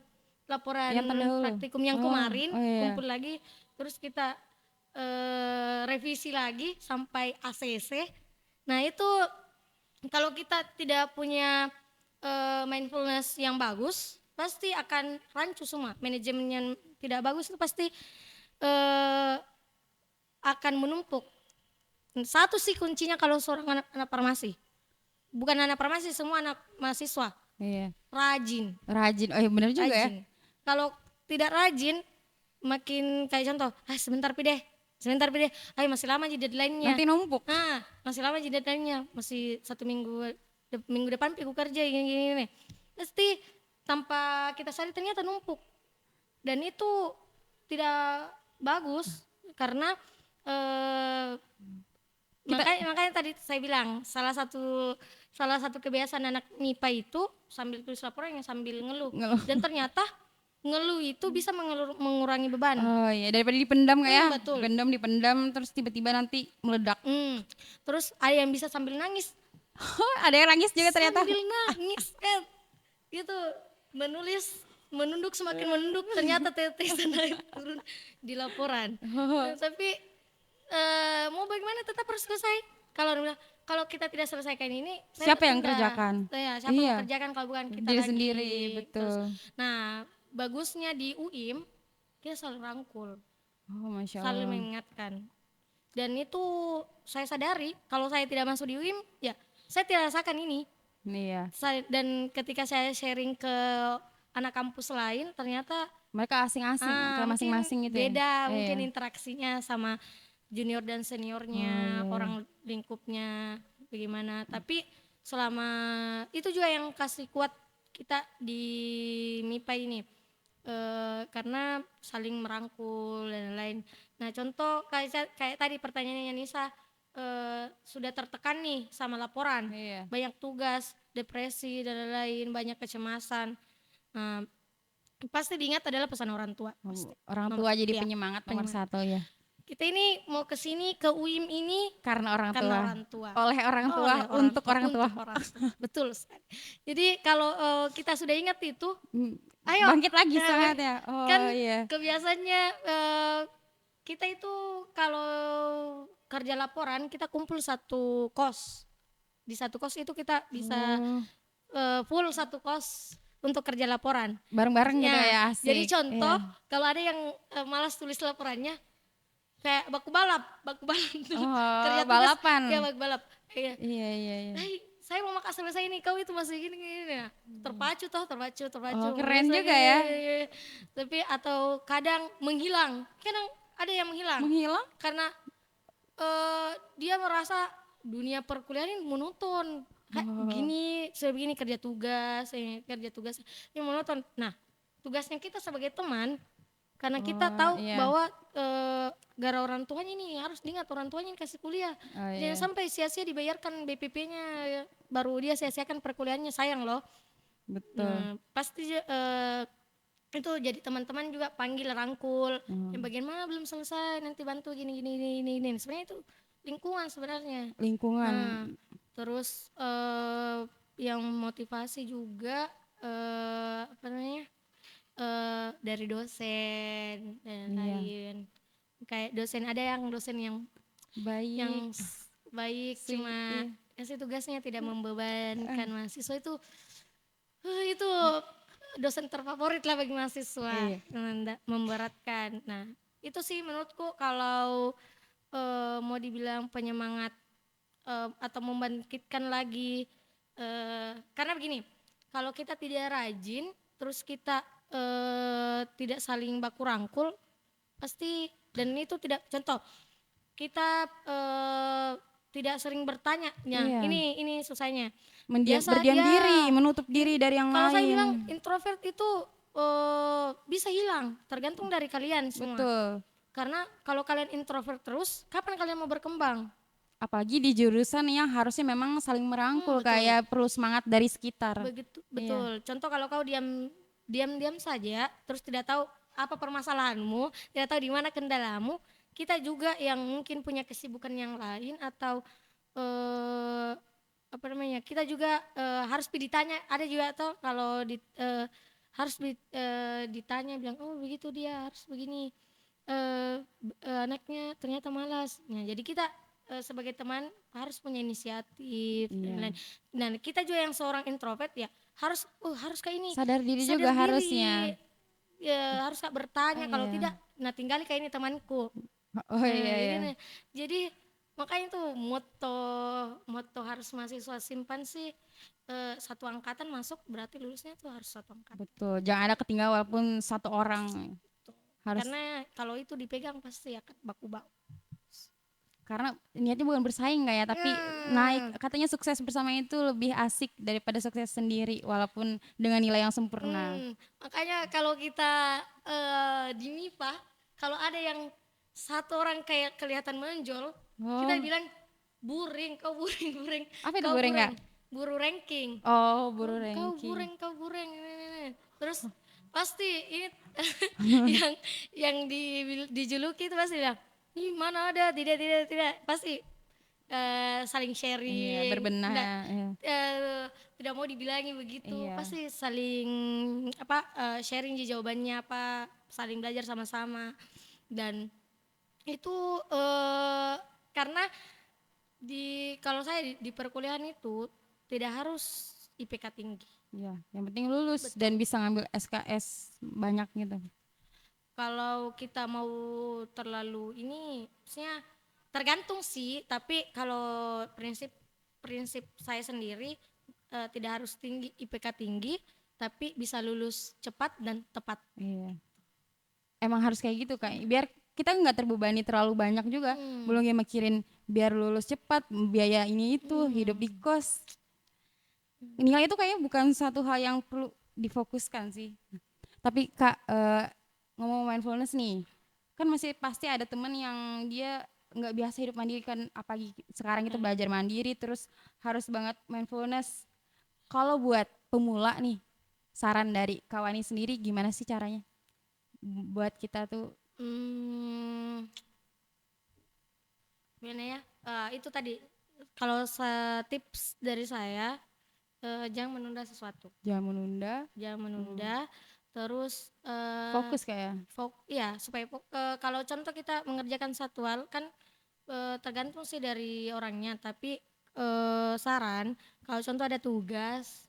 laporan Yang terdahulu. praktikum yang Oh, kemarin, oh iya. kumpul lagi, terus kita revisi lagi sampai ACC. Nah, itu kalau kita tidak punya mindfulness yang bagus, pasti akan rancu semua. Manajemen yang tidak bagus itu pasti eh, akan menumpuk. Satu sih kuncinya kalau seorang anak farmasi. Bukan anak farmasi, semua anak mahasiswa. Iya. Rajin, Rajin. Oh iya benar juga ya. rajin. Kalau tidak rajin, makin kayak contoh, sebentar pi deh, ayo masih lama aja deadline-nya. Nanti numpuk. Masih lama aja deadline-nya, masih 1 minggu, minggu depan pi ku kerja gini. Pasti tanpa kita sadari ternyata numpuk. Dan itu tidak bagus karena makanya tadi saya bilang salah satu kebiasaan anak MIPA itu sambil tulis laporan yang sambil ngeluh. Ngeluh. Dan ternyata ngeluh itu bisa mengurangi beban. Oh iya, daripada dipendam kayak ya. Betul. Dipendam terus tiba-tiba nanti meledak. Terus ada yang bisa sambil nangis, Ada yang nangis juga ternyata. sambil nangis kan gitu. menulis menunduk semakin menunduk ternyata tetesan air turun di laporan. Nah, tapi mau bagaimana tetap harus selesai. Kalau orang bilang, kalau kita tidak selesaikan ini, saya Siapa yang tunda. kerjakan? Ya, siapa yang Iya, kerjakan kalau bukan kita diri lagi. sendiri, Terus, betul. nah bagusnya di UIM kita selalu rangkul, Oh, Masya saling Allah. mengingatkan. Dan itu saya sadari kalau saya tidak masuk di UIM, ya saya tidak rasakan ini. Iya, Dan ketika saya sharing ke anak kampus lain, ternyata mereka asing-asing ke mungkin masing-masing gitu ya. beda, Iya. mungkin interaksinya sama junior dan Oh seniornya, iya, iya. orang lingkupnya bagaimana. Tapi selama itu juga yang kasih kuat kita di MIPA ini. Karena saling merangkul dan lain-lain. Nah, contoh kayak tadi pertanyaannya Nisa, sudah tertekan nih sama laporan, Iya. banyak tugas, depresi dan lain-lain, banyak kecemasan. Nah, pasti diingat adalah pesan orang tua. Pasti. Orang tua jadi Ya, penyemangat nomor penyemangat. satu ya. Kita ini mau ke sini ke UIM ini Karena orang karena tua. orang tua. Oleh orang tua, Oleh untuk orang tua. untuk orang tua. Betul sekali. Jadi kalau kita sudah ingat itu, Hmm, ayo Bangkit lagi eh, semangatnya. kan Oh iya. kebiasaannya kita itu kalau kerja laporan kita kumpul satu kos. Di satu kos itu kita bisa Oh, full satu kos untuk kerja laporan. bareng-bareng gitu Ya, ya, jadi asik. contoh Iya. kalau ada yang malas tulis laporannya, kayak baku balap tuh Oh, kerja tugas, balapan. ya baku balap. Iya. Iya, iya, iya. Hai, saya mau makan selesai ini, kau itu masih gini gini ya. Terpacu terpacu. Oh, keren Nulis juga lagi. ya. Tapi atau kadang menghilang. Kadang ada yang menghilang Menghilang? karena dia merasa dunia perkuliahan ini monoton. Gini, sebegini kerja tugas ini monoton. Nah, tugasnya kita sebagai teman, karena kita Oh, tahu iya. bahwa gara orang tuanya ini harus diingat, orang tuanya ini kasih kuliah. Oh, Jangan iya. sampai sia-sia dibayarkan BPP-nya, baru dia sia-siakan perkuliahannya, sayang loh. Betul. Nah, pasti itu jadi teman-teman juga panggil rangkul, yang bagian mana belum selesai nanti bantu gini. Sebenarnya itu lingkungan sebenarnya. Lingkungan. Nah, terus yang motivasi juga apa namanya, dari dosen dan Iya. lain. Kayak dosen, ada yang dosen yang Baik. baik, cuma Iya. kasih tugasnya tidak membebankan mahasiswa itu dosen terfavorit lah bagi mahasiswa. Iya. Memberatkan. Nah, itu sih menurutku kalau mau dibilang penyemangat atau membangkitkan lagi, karena begini, kalau kita tidak rajin terus kita tidak saling baku rangkul, pasti, dan itu tidak, contoh kita tidak sering bertanya, Iya. ini susahnya. Berdiam Ya, diri, menutup diri dari yang kalau saya lain. bilang introvert itu bisa hilang, tergantung dari kalian semua. Betul. Karena kalau kalian introvert terus, kapan kalian mau berkembang? Apalagi di jurusan yang harusnya memang saling merangkul, Betul. kayak perlu semangat dari sekitar. Begitu, betul. Contoh kalau kau diam saja, terus tidak tahu apa permasalahanmu, tidak tahu di mana kendalamu, kita juga yang mungkin punya kesibukan yang lain atau apa namanya, kita juga harus ditanya, ada juga tuh kalau harus ditanya, bilang oh begitu dia harus begini, anaknya ternyata malas. Nah, jadi kita sebagai teman harus punya inisiatif dan lain. Nah, kita juga yang seorang introvert ya harus kayak ini, Sadar diri juga harusnya. ya harus kak bertanya, kalau tidak, nah tinggali kayak ini temanku. Oh iya, iya. Jadi makanya tuh moto harus mahasiswa simpan sih, satu angkatan masuk berarti lulusnya tuh harus satu angkatan. Betul, jangan ada ketinggalan walaupun satu orang. Harus. Karena kalau itu dipegang pasti akan baku-baku. Karena niatnya bukan bersaing nggak ya, tapi naik. Katanya sukses bersama itu lebih asik daripada sukses sendiri walaupun dengan nilai yang sempurna. Makanya kalau kita di MIPA, kalau ada yang satu orang kayak kelihatan menonjol, kita bilang buring, kau buring. Apa itu kau buring, Kak? Buru ranking. Oh, buru ranking. Kau buring. Terus pasti ini yang dijuluki itu pasti bilang, ih mana ada, tidak, pasti saling Iya, sharing, berbenah nggak ya. Iya. tidak mau dibilangi begitu, Iya. pasti saling sharing jawabannya apa, saling belajar sama-sama. Dan itu karena kalau saya di perkuliahan itu tidak harus IPK tinggi. Iya, yang penting lulus dan Betul. bisa ngambil SKS banyak gitu. Kalau kita mau terlalu ini, maksudnya tergantung sih. Tapi kalau prinsip prinsip saya sendiri tidak harus tinggi IPK tinggi, tapi bisa lulus cepat dan tepat. Iya. Emang harus kayak gitu Kak. Biar kita nggak terbebani terlalu banyak juga. Hmm. Belum yang mikirin biar lulus cepat, biaya ini itu, hidup di Hmm. kos. Nilai itu kayaknya bukan satu hal yang perlu difokuskan sih. Tapi Kak, ngomong mindfulness nih, kan masih pasti ada temen yang dia nggak biasa hidup mandiri kan, apalagi sekarang kita Hmm. belajar mandiri terus harus banget mindfulness. Kalau buat pemula nih, saran dari Kawani sendiri gimana sih caranya buat kita tuh? Hmm, gimana ya? Itu tadi kalau tips dari saya, jangan menunda sesuatu, Jangan menunda, jangan hmm, menunda. Terus fokus kayak. ya supaya kalau contoh kita mengerjakan satu hal kan tergantung sih dari orangnya. Tapi saran kalau contoh ada tugas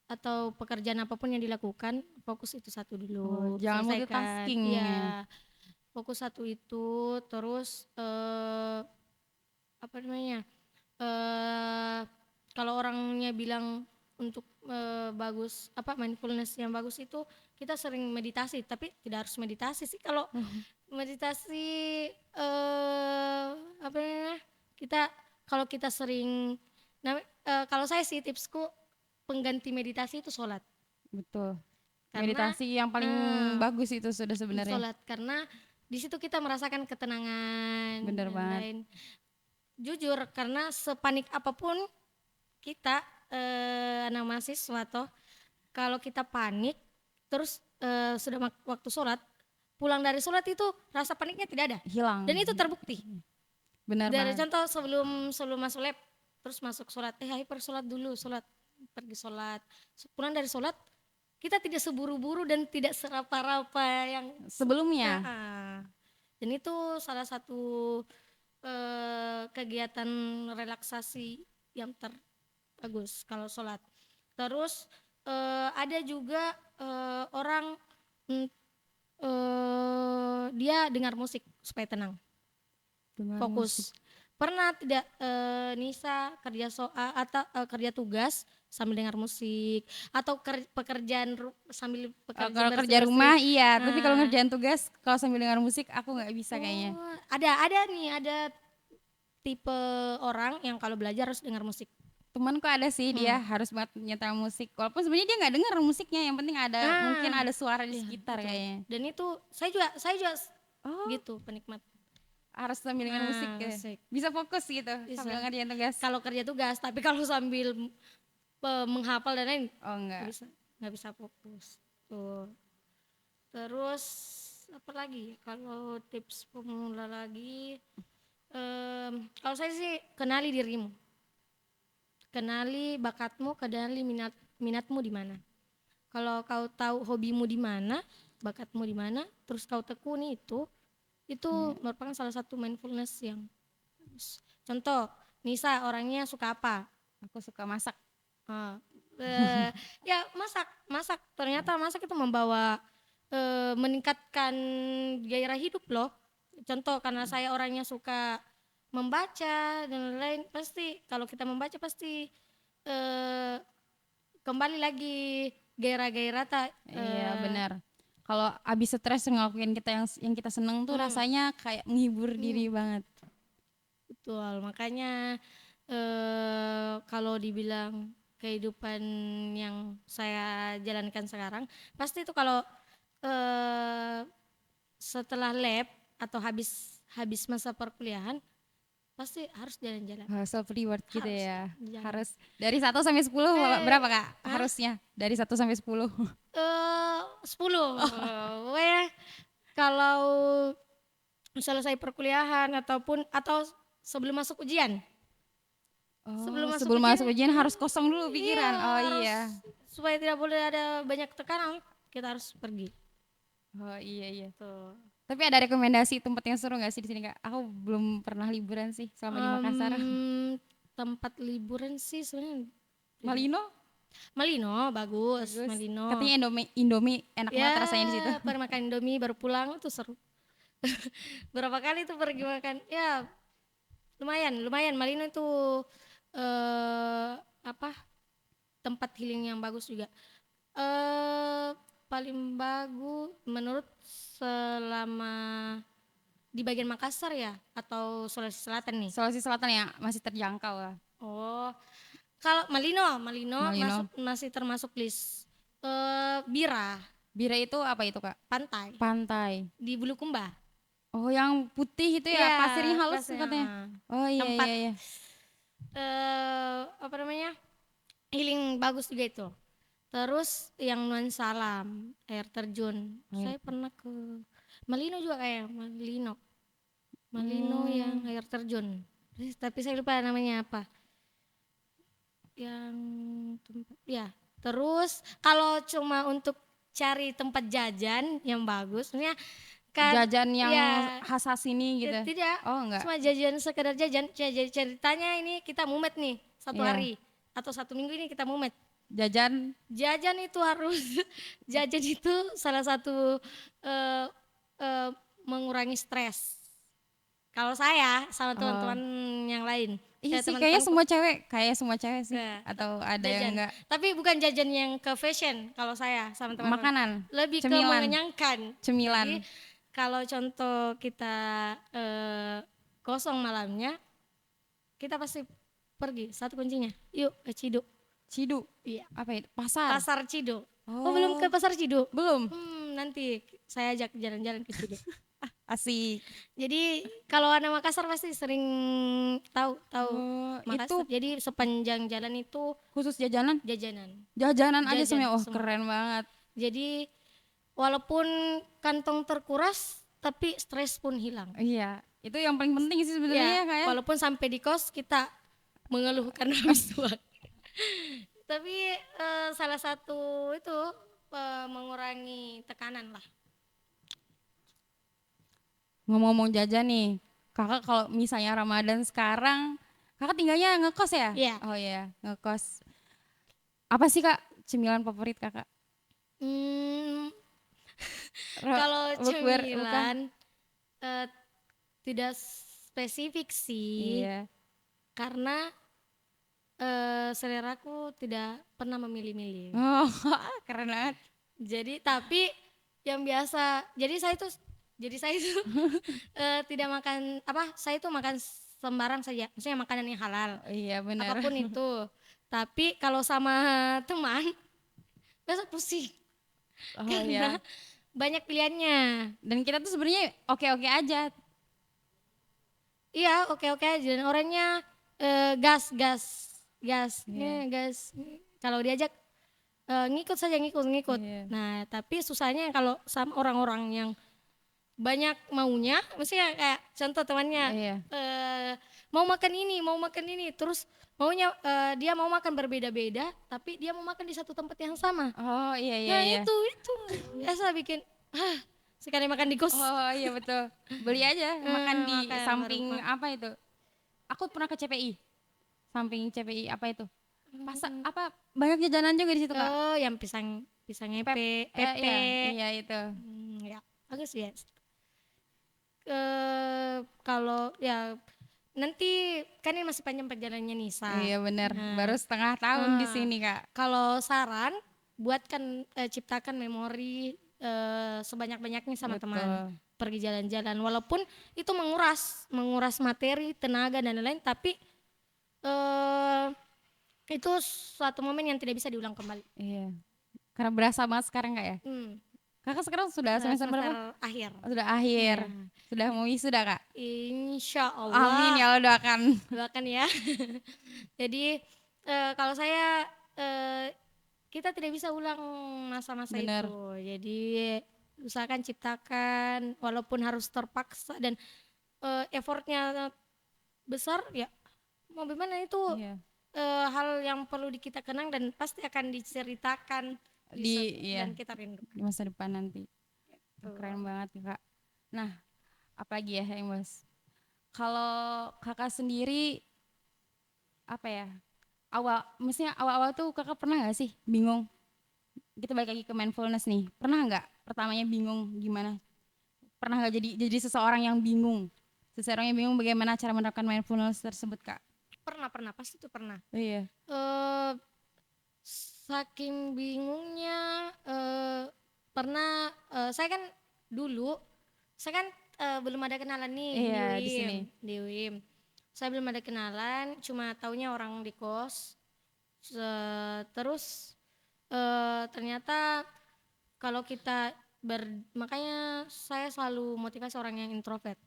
atau pekerjaan apapun yang dilakukan, fokus itu satu Oh, dulu, jangan selesaikan. multitasking ya. Iya, fokus satu itu. Terus apa namanya, eh kalau orangnya bilang untuk bagus apa mindfulness yang bagus itu kita sering meditasi, tapi tidak harus meditasi sih. Kalau meditasi apa namanya, kita kalau kita sering kalau saya sih tipsku pengganti meditasi itu sholat. Betul. Karena Meditasi yang paling eh, bagus itu sudah sebenarnya. sholat karena di situ kita merasakan ketenangan Bener dan banget. lain. Jujur, karena sepanik apapun kita anak mahasiswa toh, kalau kita panik terus sudah waktu sholat, pulang dari sholat itu rasa paniknya tidak ada. Hilang. Dan itu terbukti Benar dari banget. contoh sebelum sebelum masuk lab, terus masuk sholat, ayo sholat dulu, sholat, pergi sholat, pulang dari sholat kita tidak seburu-buru dan tidak serapa-rapa yang Sebelumnya. dan itu salah satu kegiatan relaksasi yang terbagus kalau sholat. Terus ada juga orang mm, dia dengar musik supaya tenang, Dengar musik. fokus. Pernah tidak Nisa kerja atau kerja tugas sambil dengar musik, atau pekerjaan sambil pekerja Kalau kerja bersih-bersih. rumah iya, tapi kalau Nah, ngerjain tugas kalau sambil dengar musik aku nggak bisa kayaknya. oh, ada tipe orang yang kalau belajar harus dengar musik. Temanku ada sih dia Hmm. harus banget nyetel musik. Walaupun sebenarnya dia nggak dengar musiknya, yang penting ada mungkin Nah, ada suara di iya sekitar betul. kayaknya. Dan itu saya juga Oh, gitu penikmat. harus sambil dengar musik Nah, ya. musik Bisa fokus gitu sambil bisa. ngerjain tugas. Kalau kerja tugas, tapi kalau sambil menghafal dan lain Oh nggak enggak. bisa, nggak bisa fokus. Tuh. Terus apa lagi? Kalau tips pemula lagi, kalau saya sih kenali dirimu, kenali bakatmu, kenali minatmu di mana. Kalau kau tahu hobimu di mana, bakatmu di mana, terus kau tekuni itu Ya, merupakan salah satu mindfulness yang bagus. Contoh, Nisa orangnya suka apa? aku suka masak. Ah, ya masak, masak. Ternyata masak itu membawa meningkatkan gairah hidup loh. Contoh, karena saya orangnya suka membaca dan lain, pasti kalau kita membaca pasti eh, kembali lagi gairah-gairah tak. Iya benar. Kalau abis stres ngelakuin kita yang kita seneng tuh rasanya kayak menghibur diri banget. Betul, makanya kalau dibilang kehidupan yang saya jalankan sekarang, pasti itu kalau eh, setelah lab atau habis habis masa perkuliahan, pasti harus jalan-jalan. Self reward gitu Harus ya. jalan. Harus dari 1 sampai 10 berapa Kak? Hah? Harusnya dari 1 sampai 10. 10. Weh, kalau selesai perkuliahan atau sebelum masuk ujian. Sebelum Oh, masuk sebelum ujian, masuk ujian harus kosong dulu iya pikiran. Oh harus, iya. supaya tidak boleh ada banyak tekanan, kita harus pergi. Oh iya iya. Tuh. Tapi ada rekomendasi tempat yang seru nggak sih di sini Kak? Aku belum pernah liburan sih selama di Makassar. Tempat liburan sih sebenarnya tidak. Malino Malino bagus, bagus. Malino. Katanya Indomie Indomie enak Ya, banget rasanya di situ. pernah makan Indomie baru pulang tuh seru. Berapa kali tuh pergi makan? Ya, lumayan, lumayan. Malino itu apa? Tempat healing yang bagus juga. Eh paling bagus menurut selama di bagian Makassar ya atau Sulawesi Selatan nih. Sulawesi Selatan ya masih terjangkau lah. Oh, kalau Malino, Malino Malino. masih termasuk list Bira, Bira itu apa itu Kak? pantai Pantai. di Bulukumba. Oh yang putih itu ya Iya, pasirnya halus pasnya, katanya. Oh iya tempat iya iya. apa namanya? Healing bagus juga itu. Terus yang Nuansa Alam, air terjun. Air. Saya pernah ke Malino juga kayak Malino. Malino yang Hmm. air terjun. Tapi saya lupa namanya apa. Yang tempat ya. Terus kalau cuma untuk cari tempat jajan yang bagus, maksudnya kan Jajan yang ya khas khas sini gitu. tidak Oh enggak. cuma jajan sekedar jajan. Jadi ceritanya ini kita mumet nih satu Iya. hari atau satu minggu ini kita mumet. Jajan. Jajan itu harus jajan itu salah satu eh, eh, mengurangi stres. Kalau saya sama Oh. teman-teman yang lain, Iya sih teman-temanku kayak semua cewek sih. ya, Atau ada yang jajan. enggak. Tapi bukan jajan yang ke fashion kalau saya sama teman-teman. Makanan. Lebih ke Cemilan. mengenyangkan. Jadi Cemilan. kalau contoh kita kosong malamnya, kita pasti pergi. Satu kuncinya, yuk ke Cido. Cidu. Iya, Apa itu? Pasar. Pasar Cido. Oh, belum ke Oh. Pasar Cido? Belum. Nanti saya ajak jalan-jalan ke Cido. Asik. Jadi kalau anak Makassar pasti sering tahu tahu Oh, itu Makassar. Jadi sepanjang jalan itu khusus jajanan. jajanan. Jajanan aja Jajan semuanya. Oh, semua. keren banget. Jadi walaupun kantong terkuras tapi stres pun hilang. Iya, itu yang paling penting sih sebenarnya Ya, ya kayak. walaupun sampai di kos kita mengeluh karena habis uang. Tapi salah satu itu mengurangi tekanan lah. Ngomong-ngomong jajan nih, kakak kalau misalnya Ramadan sekarang, kakak tinggalnya ngekos ya? Iya. Oh iya, ngekos. Apa sih kak cemilan favorit kakak? Hmm, Ro- kalau Bukber, bukan? cemilan tidak spesifik sih, Iya. karena seleraku tidak pernah memilih-milih. Oh, keren banget. Jadi tapi yang biasa, jadi saya itu tidak makan apa, saya itu makan sembarang saja, maksudnya makanan yang halal, Iya benar. apapun itu. Tapi kalau sama teman, besok pusing Oh karena iya. banyak pilihannya. Dan kita tuh sebenarnya oke-oke aja. Iya, oke-oke aja. Dan orangnya gas, gas, gas, Iya. gas. Kalau diajak ngikut saja, ngikut. Iya. Nah, tapi susahnya kalau sama orang-orang yang banyak maunya, maksudnya kayak contoh temannya Iya. mau makan ini, terus maunya dia mau makan berbeda-beda, tapi dia mau makan di satu tempat yang sama. Oh iya iya Nah, iya. itu biasa bikin sekali makan di kos. Oh iya betul. Beli aja makan di Makan samping baru apa itu? Aku pernah ke CPI. Samping CPI apa itu? Pasar apa banyak jajanan juga di situ, Kak. Oh, yang pisang pisang epe, pepe. Iya itu. Ya, bagus ya. Kalau ya nanti kan ini masih panjang perjalanannya Nisa. Iya benar. Nah, Baru setengah tahun di ah, sini, Kak. Kalau saran, buatkan ciptakan memori sebanyak-banyaknya sama Betul. teman. Pergi jalan-jalan, walaupun itu menguras materi, tenaga dan lain-lain, tapi itu suatu momen yang tidak bisa diulang kembali. Iya. Karena berasa banget sekarang, Kak ya. Kakak sekarang sudah semester berapa? Akhir. Oh, sudah akhir. Ya. Sudah mau wisuda, Kak. Insya Allah. Amin ya Allah doakan. Doakan ya. Jadi kalau saya kita tidak bisa ulang masa-masa Bener. itu. Jadi usahakan ciptakan, walaupun harus terpaksa dan effortnya besar, ya mau gimana itu Iya. hal yang perlu kita kenang dan pasti akan diceritakan Iya, dan kita rindukan. di masa depan nanti. Tuh. Keren banget Kak. Nah, apalagi ya yang Mas? Kalau Kakak sendiri apa ya? Maksudnya awal-awal tuh Kakak pernah nggak sih bingung? Kita balik lagi ke mindfulness nih. Pernah nggak pertamanya bingung gimana? Pernah nggak jadi seseorang yang bingung? Seseorang yang bingung bagaimana cara menerapkan mindfulness tersebut Kak? Pernah pasti tuh pernah. Oh iya. eh Saking bingungnya, pernah, saya kan dulu, saya kan belum ada kenalan nih Iya di sini. Di UIM. Saya belum ada kenalan, cuma taunya orang di kos. Terus ternyata kalau kita makanya saya selalu motivasi orang yang introvert.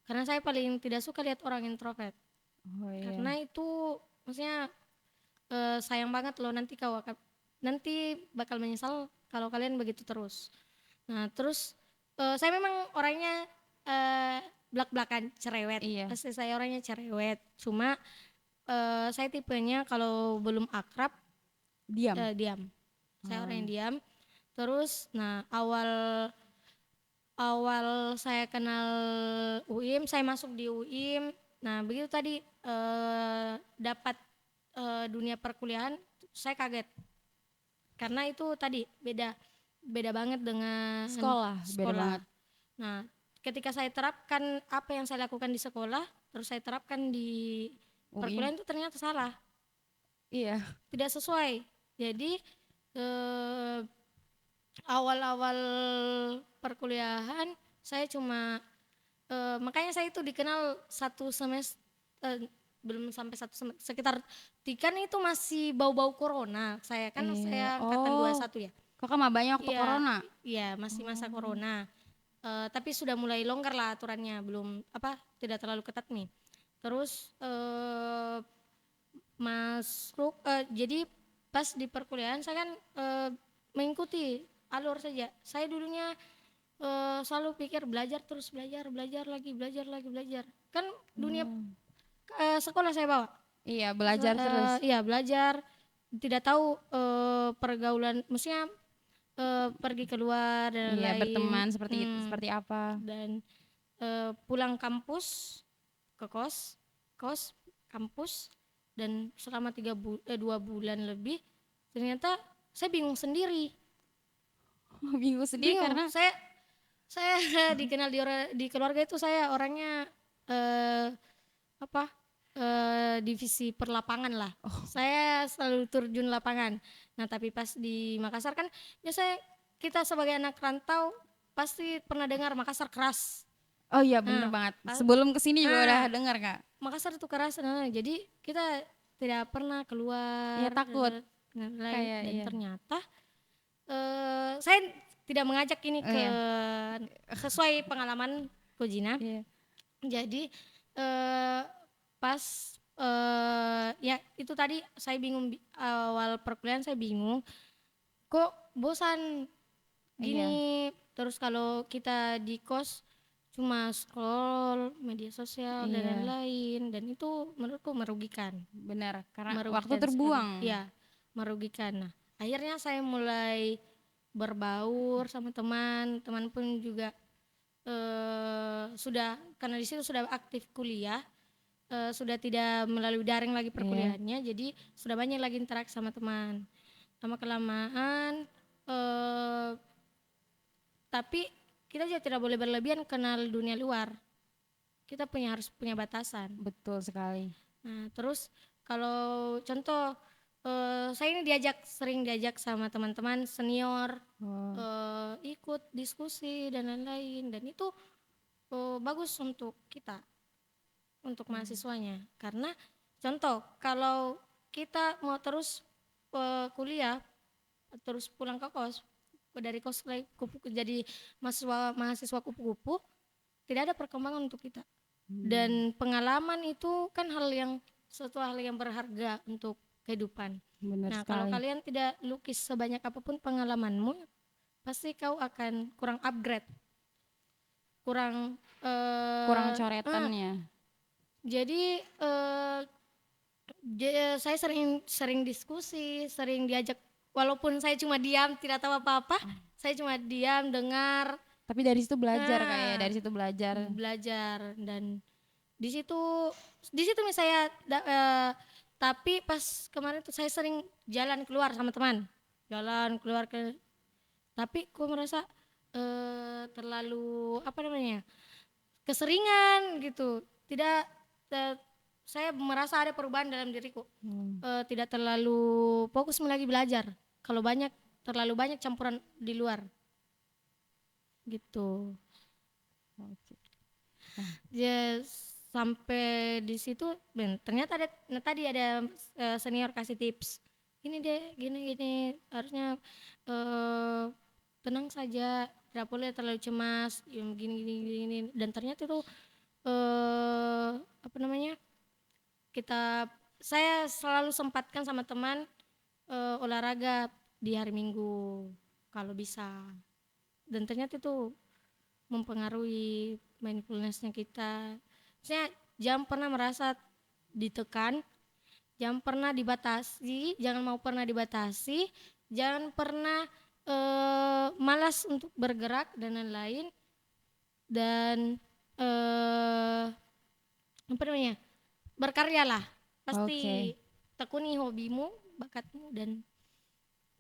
Karena saya paling tidak suka lihat orang introvert. Oh iya. Karena itu maksudnya sayang banget loh, nanti bakal menyesal kalau kalian begitu terus. Nah terus saya memang orangnya eh, belak-belakan cerewet, Iya. pasti saya orangnya cerewet, cuma saya tipenya kalau belum akrab Diam. diam. Saya orang Oh. yang diam. Terus nah awal awal saya kenal UIM, saya masuk di UIM. Nah begitu tadi dapat dunia perkuliahan, saya kaget karena itu tadi beda beda banget dengan Sekolah beda sekolah. banget. Nah ketika saya terapkan apa yang saya lakukan di sekolah, terus saya terapkan di UIM. perkuliahan itu ternyata salah, Iya. tidak sesuai. Jadi eh, awal-awal perkuliahan saya cuma makanya saya itu dikenal satu semester, belum sampai satu semester, sekitar tiga itu masih bau-bau corona. Saya kan Iya. saya angkatan Oh, 21 ya. Kakak mabanya waktu Iya, corona. iya masih masa corona. Tapi sudah mulai longgar lah aturannya, belum apa tidak terlalu ketat nih. Terus masuk jadi pas di perkuliahan saya kan mengikuti alur saja. Saya dulunya selalu pikir belajar terus belajar, belajar lagi belajar. Kan dunia Oh. sekolah saya bawa. Iya, belajar terus. Iya belajar, tidak tahu pergaulan, maksudnya pergi keluar dan Iya, lain. berteman seperti apa? Dan pulang kampus ke kos kampus, dan selama 2 bulan lebih ternyata saya bingung sendiri. Bingung sendiri Bingung karena saya dikenal di keluarga itu saya orangnya eh apa divisi perlapangan lah. Saya selalu terjun lapangan. Nah tapi pas di Makassar kan biasanya kita sebagai anak rantau pasti pernah dengar Makassar keras. oh iya bener Nah banget. Sebelum kesini juga udah nah dengar Kak. Makassar itu keras. Nah jadi kita tidak pernah Iya keluar takut dan lain, kayak dan iya. ternyata saya tidak mengajak ini Oh ke iya. sesuai pengalaman Kojina. Iya. Jadi pas ya itu tadi saya bingung, awal perkuliahan saya bingung kok bosan Iya. gini, terus kalau kita di kos cuma scroll media sosial dan Iya. lain-lain, dan itu menurutku merugikan, Benar, karena waktu merugikan sekali terbuang. ya, merugikan. Nah akhirnya saya mulai berbaur sama teman pun juga sudah, karena di situ sudah aktif kuliah, sudah tidak melalui daring lagi Iya. perkuliahannya, jadi sudah banyak lagi interaksi sama teman. Lama kelamaan tapi kita juga tidak boleh berlebihan kenal dunia luar, kita harus punya batasan. Betul sekali. Nah terus kalau contoh saya ini sering diajak sama teman-teman senior Oh. ikut diskusi dan lain-lain, dan itu bagus untuk kita, untuk mahasiswanya. Karena contoh kalau kita mau terus kuliah terus pulang ke kos, dari kos lagi jadi mahasiswa kupu-kupu, tidak ada perkembangan untuk kita. Dan pengalaman itu kan suatu hal yang berharga untuk kehidupan. Benar Nah kalau sekali. kalian tidak lukis sebanyak apapun pengalamanmu, pasti kau akan kurang upgrade, kurang Kurang coretannya. jadi Saya sering sering diskusi, sering diajak, walaupun saya cuma diam tidak tahu apa-apa, saya cuma diam dengar, Tapi dari situ belajar Kak ya, nah dari situ belajar. belajar. Dan di situ nih saya tapi pas kemarin tuh saya sering jalan keluar sama teman, jalan keluar ke, tapi kok merasa terlalu apa namanya, keseringan gitu, tidak te- saya merasa ada perubahan dalam diriku. Tidak terlalu fokus lagi belajar kalau terlalu banyak campuran di luar gitu. Oke. Ya sampai di situ, ben ternyata ada, nah tadi ada senior kasih tips, ini deh gini gini, harusnya eh, tenang saja, tidak boleh terlalu cemas, yang gini gini gini. Dan ternyata itu eh apa namanya, kita saya selalu sempatkan sama teman olahraga di hari Minggu kalau bisa. Dan ternyata itu mempengaruhi mindfulnessnya kita. Saya jangan pernah merasa ditekan, jangan pernah dibatasi, jangan mau pernah dibatasi, jangan pernah malas untuk bergerak dan lain-lain. Dan apa namanya, berkaryalah, Oke. pasti tekuni hobimu, bakatmu, dan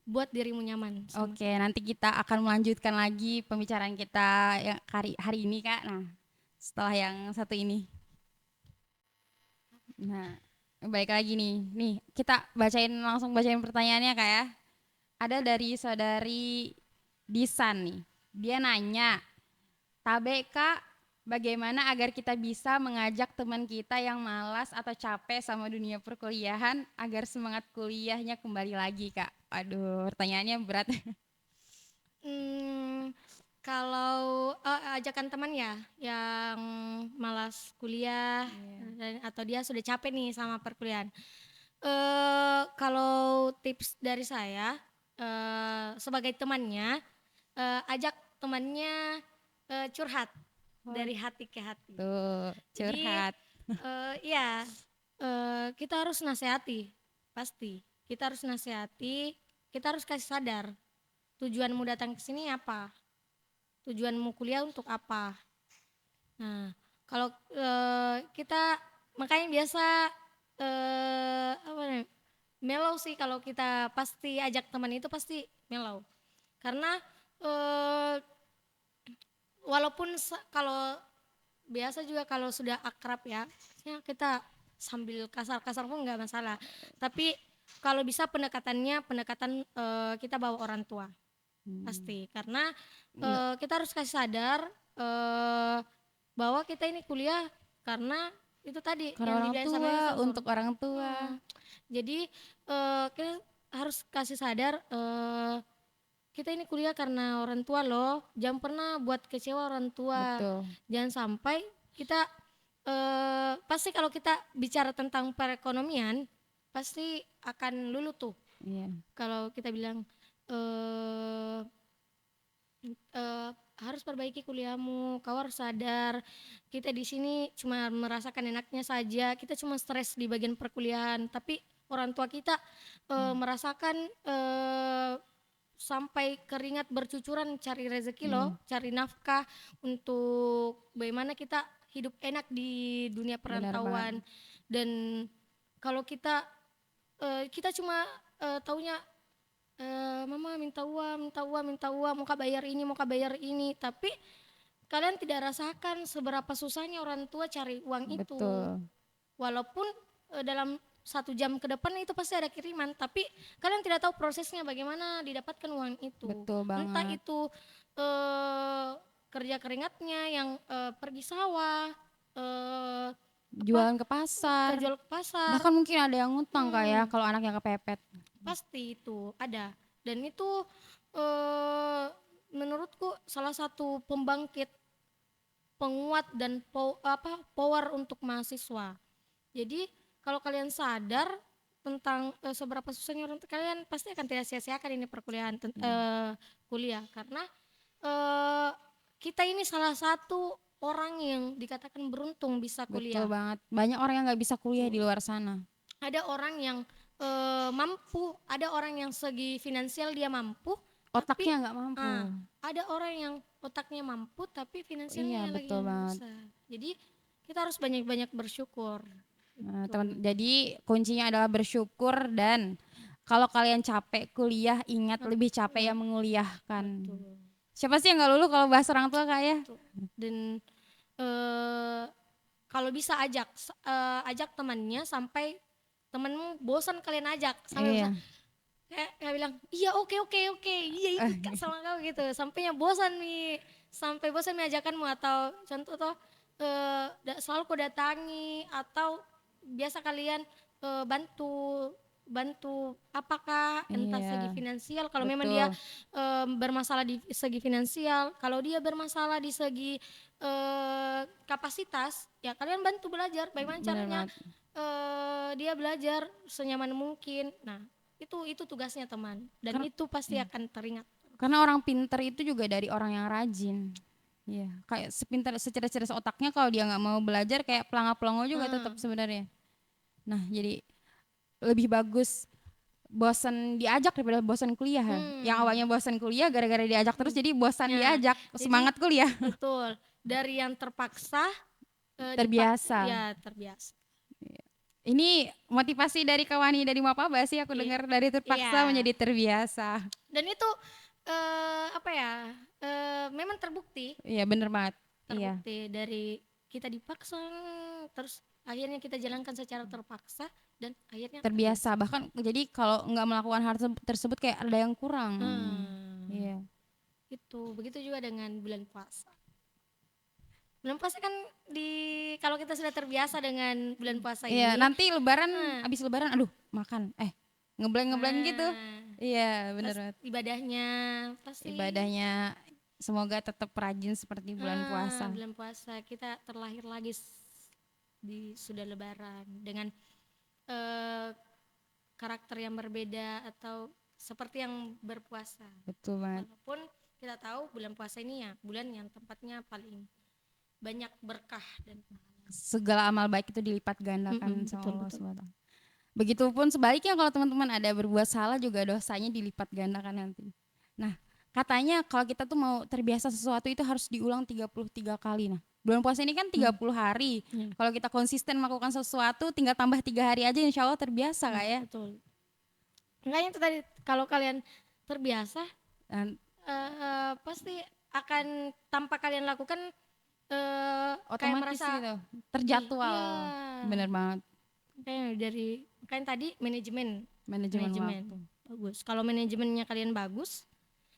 buat dirimu nyaman sama. Oke, nanti kita akan melanjutkan lagi pembicaraan kita yang hari ini Kak. Nah, setelah yang satu ini. Nah, balik lagi nih. Nih, kita langsung bacain pertanyaannya Kak ya. Ada dari saudari Disan nih. Dia nanya, Tabe Kak, bagaimana agar kita bisa mengajak teman kita yang malas atau capek sama dunia perkuliahan agar semangat kuliahnya kembali lagi Kak? Aduh, pertanyaannya berat. Hmm, kalau ajakan teman ya yang malas kuliah, atau dia sudah capek nih sama perkuliahan. Kalau tips dari saya sebagai temannya, ajak temannya curhat dari hati ke hati. Tuh, Jadi curhat. iya, kita harus nasihati, pasti. Kita harus nasihati, kita harus kasih sadar tujuanmu datang ke sini apa, tujuanmu kuliah untuk apa. Nah, kalau kita makanya biasa apa namanya, mellow sih, kalau kita pasti ajak teman itu pasti mellow. Karena eh, walaupun kalau biasa juga kalau sudah akrab ya kita sambil kasar-kasar pun nggak masalah. Tapi kalau bisa pendekatan kita bawa orang tua pasti, karena kita harus kasih sadar eh, bahwa kita ini kuliah karena itu tadi Karena yang orang dibilang sama tua, Yusuf. untuk orang tua. Jadi kita harus kasih sadar kita ini kuliah karena orang tua loh. Jangan pernah buat kecewa orang tua. Betul. Jangan sampai kita pasti kalau kita bicara tentang perekonomian pasti akan lulu tuh. Iya. Kalau kita bilang eh harus perbaiki kuliahmu, kau harus sadar kita di sini cuma merasakan enaknya saja, kita cuma stres di bagian perkuliahan, tapi orang tua kita merasakan sampai keringat bercucuran cari rezeki loh, cari nafkah untuk bagaimana kita hidup enak di dunia Benar banget. perantauan. Dan kalau kita cuma taunya mama minta uang, minta uang, minta uang, mau kak bayar ini, mau kak bayar ini, tapi kalian tidak rasakan seberapa susahnya orang tua cari uang itu. Betul. Walaupun dalam 1 jam ke depan itu pasti ada kiriman, tapi kalian tidak tahu prosesnya bagaimana didapatkan uang itu. Betul Entah banget. itu eh, kerja keringatnya yang pergi sawah, eh, apa Jualan ke pasar. terjual ke pasar, Bahkan mungkin ada yang ngutang Kak ya hmm, kalau anaknya kepepet. pasti itu ada. Dan itu eh, menurutku salah satu pembangkit, penguat, dan power untuk mahasiswa. Jadi kalau kalian sadar tentang seberapa susahnya orang, kalian pasti akan tidak sia-siakan ini perkuliahan, kuliah, karena eh, kita ini salah satu orang yang dikatakan beruntung bisa Betul kuliah. banget. Banyak orang yang nggak bisa kuliah di Tuh, luar sana. ada orang yang mampu, ada orang yang segi finansial dia mampu, tapi Otaknya nggak mampu. ada orang yang otaknya mampu tapi Iya, finansialnya lagi betul yang banget. susah. Jadi kita harus banyak-banyak bersyukur. Nah, Gitu. jadi kuncinya adalah bersyukur, dan kalau kalian capek kuliah, ingat lebih capek yang menguliahkan. Betul. Siapa sih yang nggak lulu kalau bahas orang tua, Kak ya? Betul. Dan eh kalau bisa ajak temannya sampai temenmu bosan kalian ajak sampai bosan, Iya. kayak bilang iya oke oke oke iya ikut Kak sama kamu gitu sampainya bosan nih, sampai bosan nih ajakanmu, atau contoh toh selalu kau datangi, atau biasa kalian bantu bantu apakah entah segi Iya, finansial kalau memang dia betul. bermasalah di segi finansial, kalau dia bermasalah di segi kapasitas ya kalian bantu belajar bagaimana Bener caranya banget. dia belajar senyaman mungkin. Nah, itu tugasnya teman dan Karena itu pasti akan teringat. karena orang pinter itu juga dari orang yang rajin. Iya, kayak sepintar secerdas-cerdas otaknya, kalau dia nggak mau belajar kayak pelanga-pelongo juga tetap Hmm, sebenarnya. Nah, jadi lebih bagus bosan diajak daripada bosan kuliah ya. Yang hmm, awalnya bosan kuliah gara-gara diajak terus hmm. jadi bosan Nah, diajak, jadi semangat kuliah. betul dari yang terpaksa Terbiasa. ya terbiasa. Ini motivasi dari Kawani dari Mapaba sih, aku I- dengar, dari terpaksa Iya. menjadi terbiasa. Dan itu apa ya? Memang terbukti, Iya, bener banget. Iya, terbukti dari kita dipaksa terus akhirnya kita jalankan secara terpaksa dan akhirnya terbiasa. terbiasa. Bahkan jadi kalau nggak melakukan hal tersebut kayak ada yang kurang. Hmm. Iya. Itu begitu juga dengan bulan puasa. Bulan puasa kan di kalau kita sudah terbiasa dengan bulan puasa Iya, ini, nanti lebaran, nah, abis lebaran, aduh makan, ngeblank-ngeblank gitu. nah, Iya, bener pas banget. ibadahnya pasti Ibadahnya semoga tetap rajin seperti bulan puasa. bulan puasa kita terlahir lagi di sudah lebaran dengan eh, karakter yang berbeda atau seperti yang berpuasa. Betul banget. Walaupun kita tahu bulan puasa ini ya bulan yang tempatnya paling banyak berkah dan pahala. Segala amal baik itu dilipat gandakan sama Betul Allah betul. SWT. Begitupun sebaliknya, kalau teman-teman ada berbuat salah juga dosanya dilipat gandakan nanti. Nah, katanya kalau kita tuh mau terbiasa sesuatu itu harus diulang 33 kali. Nah, bulan puasa ini kan 30 hari. Ya. Kalau kita konsisten melakukan sesuatu, tinggal tambah 3 hari aja insya Allah terbiasa, Kak ya. Betul. Makanya itu tadi kalau kalian terbiasa Dan pasti akan tanpa kalian lakukan kayak otomatis merasa gitu, iya terjadwal. Bener banget. kayak dari kayak tadi manajemen Manajemen waktu. bagus. Kalau manajemennya kalian bagus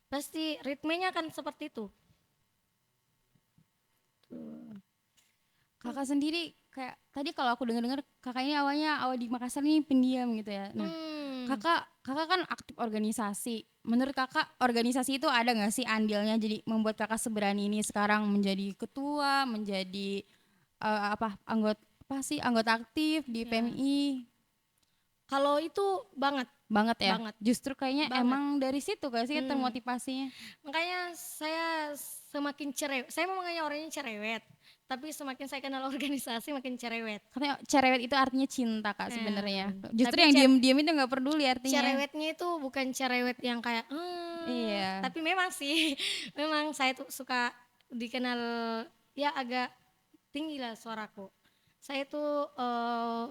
pasti ritmenya akan seperti itu. Kakak sendiri kayak tadi kalau aku dengar-dengar, kakak ini awal di Makassar nih pendiam gitu ya. Nah, Hmm, kakak kan aktif organisasi. Menurut kakak organisasi itu ada nggak sih andilnya jadi membuat kakak seberani ini sekarang menjadi ketua, menjadi anggota aktif di ya. PMI? Kalau itu banget Banget ya. banget Justru kayaknya banget. emang dari situ gak sih Hmm. termotivasinya? Makanya saya semakin cerewet. Saya memangnya orangnya cerewet, tapi semakin saya kenal organisasi makin cerewet. Katanya cerewet itu artinya cinta, Kak, sebenarnya. Nah, Justru tapi yang diem-diem itu nggak peduli artinya. cerewetnya itu bukan cerewet yang kayak Iya, tapi memang sih memang saya tuh suka dikenal ya agak tinggi lah suaraku. Saya tuh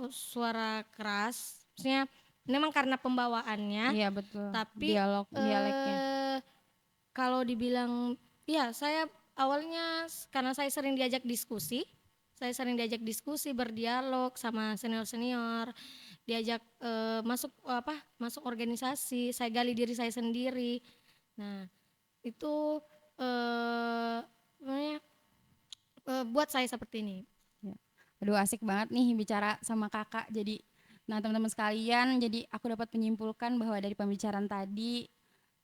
suara keras, maksudnya memang karena pembawaannya, iya betul. tapi Dialeknya. kalau dibilang ya saya awalnya karena saya sering diajak diskusi berdialog sama senior-senior, diajak masuk organisasi, saya gali diri saya sendiri. Nah, itu namanya buat saya seperti ini. Ya. Aduh, asik banget nih bicara sama kakak. Jadi, nah teman-teman sekalian, jadi aku dapat menyimpulkan bahwa dari pembicaraan tadi,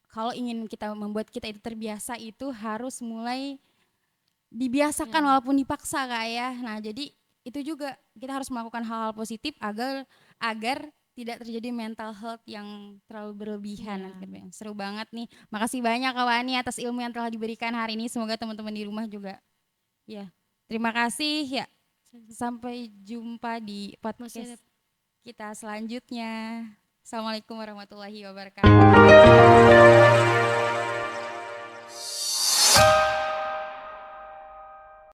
kalau ingin kita membuat kita itu terbiasa, itu harus mulai dibiasakan Ya, walaupun dipaksa, Kak ya. Nah, jadi itu juga kita harus melakukan hal-hal positif agar tidak terjadi mental health yang terlalu berlebihan. ya. Seru banget nih. Makasih banyak Kak Wani atas ilmu yang telah diberikan hari ini. Semoga teman-teman di rumah juga. Ya, terima kasih ya. Sampai jumpa di Masih ada podcast kita selanjutnya. Assalamualaikum warahmatullahi wabarakatuh.